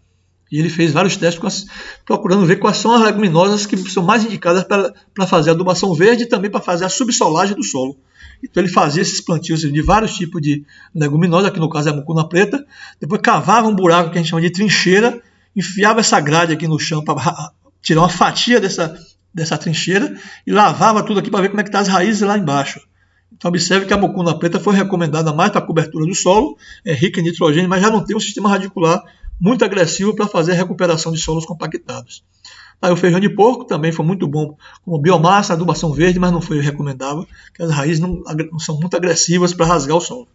[SPEAKER 1] e ele fez vários testes procurando ver quais são as leguminosas que são mais indicadas para fazer a adubação verde e também para fazer a subsolagem do solo. Então ele fazia esses plantios de vários tipos de leguminosas, aqui no caso é a mucuna preta, depois cavava um buraco que a gente chama de trincheira, enfiava essa grade aqui no chão para tirar uma fatia dessa trincheira e lavava tudo aqui para ver como é que estão as raízes lá embaixo. Então observe que a mucuna preta foi recomendada mais para a cobertura do solo, é rica em nitrogênio, mas já não tem um sistema radicular muito agressivo para fazer a recuperação de solos compactados. Aí o feijão de porco também foi muito bom como biomassa, adubação verde, mas não foi recomendável, porque as raízes não são muito agressivas para rasgar o solo.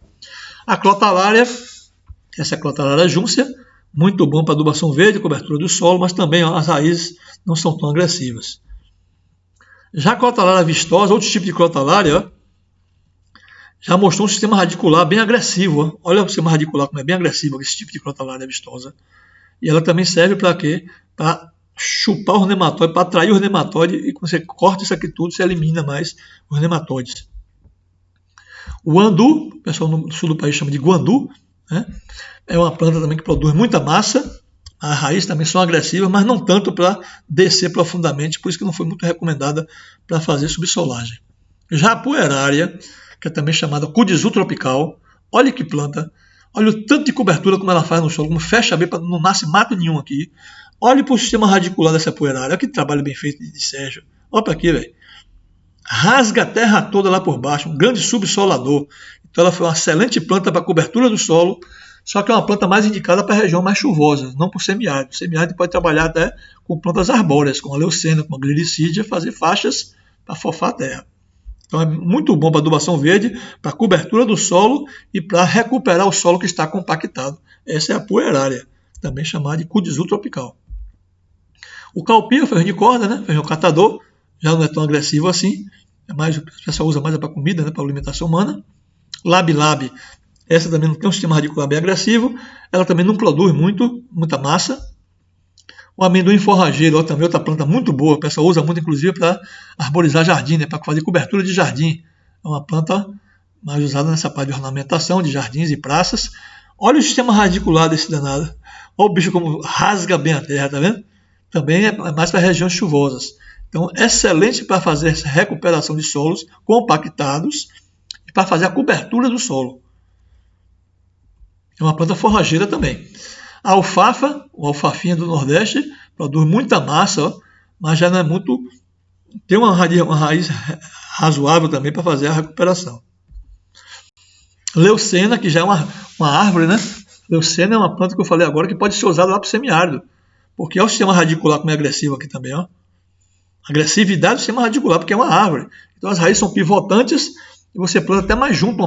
[SPEAKER 1] A crotalária, essa é a crotalária júncia, muito bom para adubação verde, cobertura do solo, mas também as raízes não são tão agressivas. Já a crotalária vistosa, outro tipo de crotalária, já mostrou um sistema radicular bem agressivo. Olha o sistema radicular como é bem agressivo esse tipo de crotalária vistosa. E ela também serve para quê? Para chupar os nematóides, para atrair os nematóides, e quando você corta isso aqui tudo, você elimina mais os nematóides. O andu, o pessoal no sul do país chama de guandu, né? É uma planta também que produz muita massa. As raízes também são agressivas, mas não tanto para descer profundamente, por isso que não foi muito recomendada para fazer subsolagem. Já a puerária, que é também chamada cudizu tropical, olha que planta, olha o tanto de cobertura como ela faz no solo, como fecha bem, não nasce mato nenhum aqui. Olhe para o sistema radicular dessa puerária, olha que trabalho bem feito de Sérgio. Olha para aqui, velho. Rasga a terra toda lá por baixo, um grande subsolador. Então ela foi uma excelente planta para cobertura do solo, só que é uma planta mais indicada para a região mais chuvosa, não por semiárido. Semiárido pode trabalhar até com plantas arbóreas, como a leucena, como a glericídia, fazer faixas para fofar a terra. Então é muito bom para adubação verde, para cobertura do solo e para recuperar o solo que está compactado. Essa é a puerária, também chamada de cudizu tropical. O calpi é o feijão de corda, né? Feijão catador, já não é tão agressivo assim, o pessoal usa mais para comida, né? Para alimentação humana. Labi-labi, essa também não tem um sistema radicular bem agressivo, ela também não produz muita massa. O amendoim forrageiro, também outra planta muito boa, o pessoal usa muito inclusive para arborizar jardim, né? Para fazer cobertura de jardim. É uma planta mais usada nessa parte de ornamentação de jardins e praças. Olha o sistema radicular desse danado. Olha o bicho como rasga bem a terra, tá vendo? Também é mais para regiões chuvosas. Então, excelente para fazer essa recuperação de solos compactados e para fazer a cobertura do solo. É uma planta forrageira também. A alfafa, o alfafinha do Nordeste, produz muita massa, ó, mas já não é muito... Tem uma raiz razoável também para fazer a recuperação. Leucena, que já é uma árvore, né? Leucena é uma planta que eu falei agora que pode ser usada lá para o semiárido, porque é o sistema radicular como é agressivo aqui também, ó. Agressividade do sistema radicular, porque é uma árvore. Então as raízes são pivotantes e você planta até mais junto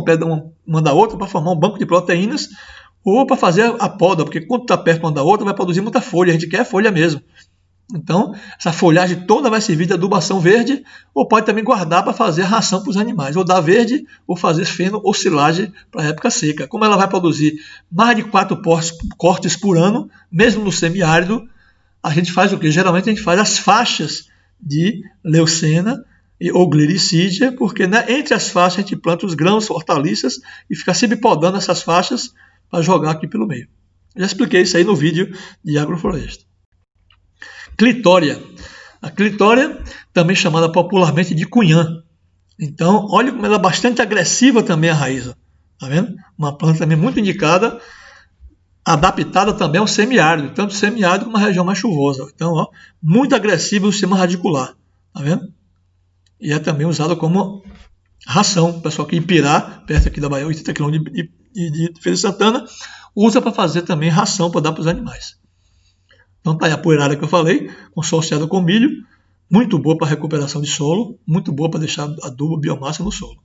[SPEAKER 1] uma da outra para formar um banco de proteínas ou para fazer a poda, porque quando está perto uma da outra vai produzir muita folha, a gente quer folha mesmo. Então, essa folhagem toda vai servir de adubação verde, ou pode também guardar para fazer ração para os animais, ou dar verde, ou fazer feno ou silagem para a época seca. Como ela vai produzir mais de 4 cortes por ano, mesmo no semiárido, a gente faz o quê? Geralmente a gente faz as faixas de leucena ou glericídia, porque né, entre as faixas a gente planta os grãos, hortaliças, e fica sempre podando essas faixas para jogar aqui pelo meio. Já expliquei isso aí no vídeo de agrofloresta. Clitória. A clitória, também chamada popularmente de cunhã. Então, olha como ela é bastante agressiva também a raiz. Tá vendo? Uma planta também muito indicada, adaptada também ao semiárido, tanto semiárido como a região mais chuvosa. Então, ó, muito agressiva no sistema radicular. Tá vendo? E é também usada como ração. O pessoal aqui em Pirá, perto aqui da Bahia, 80 km de Feira de Santana, usa para fazer também ração para dar para os animais. Então tá aí a poeirada que eu falei, consorciada com milho, muito boa para recuperação de solo, muito boa para deixar adubo, biomassa no solo.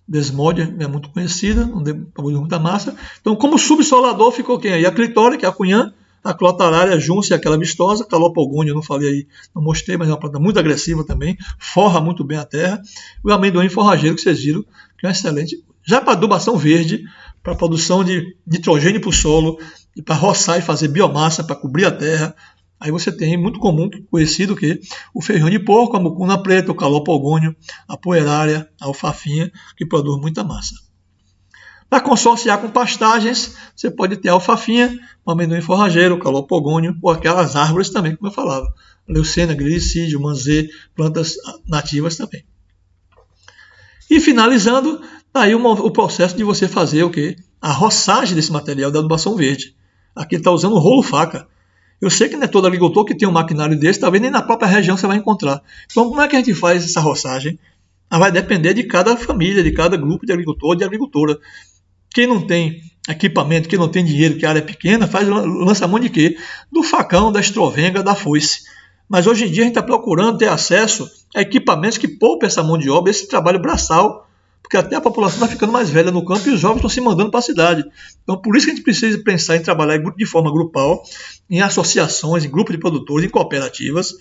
[SPEAKER 1] Desmódia é muito conhecida, não produz muita massa. Então, como subsolador ficou quem aí? A clitória, que é a cunhã, a clotarária, a júncia, aquela vistosa, calopogônia, eu não falei aí, não mostrei, mas é uma planta muito agressiva também, forra muito bem a terra. E o amendoim forrageiro, que vocês viram, que é um excelente, já para adubação verde, para produção de nitrogênio para o solo, e para roçar e fazer biomassa, para cobrir a terra. Aí você tem, muito comum, conhecido, que o feijão de porco, a mucuna preta, o calopogônio, a poerária, a alfafinha, que produz muita massa. Para consorciar com pastagens, você pode ter a alfafinha, o amendoim forrageiro, o calopogônio, ou aquelas árvores também, como eu falava. Leucena, glericídio, manzê, plantas nativas também. E finalizando, aí o processo de você fazer o quê? A roçagem desse material da adubação verde. Aqui ele está usando o rolo faca. Eu sei que não é todo agricultor que tem um maquinário desse, talvez nem na própria região você vai encontrar. Então, como é que a gente faz essa roçagem? Vai depender de cada família, de cada grupo de agricultor, de agricultora. Quem não tem equipamento, quem não tem dinheiro, que a área é pequena, lança mão de quê? Do facão, da estrovenga, da foice. Mas hoje em dia a gente está procurando ter acesso a equipamentos que poupem essa mão de obra, esse trabalho braçal, porque até a população está ficando mais velha no campo e os jovens estão se mandando para a cidade. Então, por isso que a gente precisa pensar em trabalhar de forma grupal, em associações, em grupos de produtores, em cooperativas,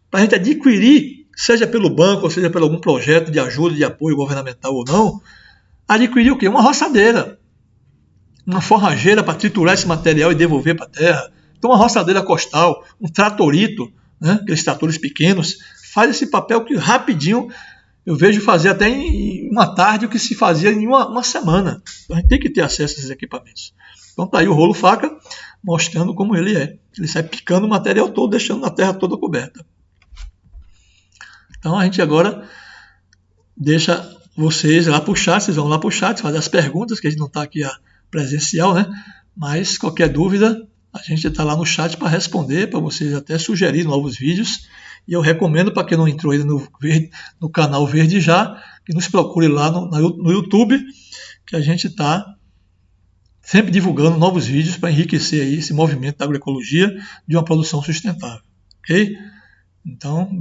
[SPEAKER 1] para a gente adquirir, seja pelo banco, ou seja por algum projeto de ajuda, de apoio governamental ou não, adquirir o quê? Uma roçadeira, uma forrageira para triturar esse material e devolver para a terra. Então, uma roçadeira costal, um tratorito, né? Aqueles tratores pequenos, faz esse papel que rapidinho eu vejo fazer até em uma tarde o que se fazia em uma semana. Então a gente tem que ter acesso a esses equipamentos. Então está aí o rolo faca mostrando como ele é. Ele sai picando o material todo, deixando a terra toda coberta. Então a gente agora deixa vocês lá para o chat, vocês vão lá para o chat fazer as perguntas, que a gente não está aqui presencial, né? Mas qualquer dúvida, a gente está lá no chat para responder, para vocês até sugerir novos vídeos. E eu recomendo para quem não entrou ainda no canal Verde Já, que nos procure lá no YouTube, que a gente está sempre divulgando novos vídeos para enriquecer aí esse movimento da agroecologia de uma produção sustentável. Ok? Então,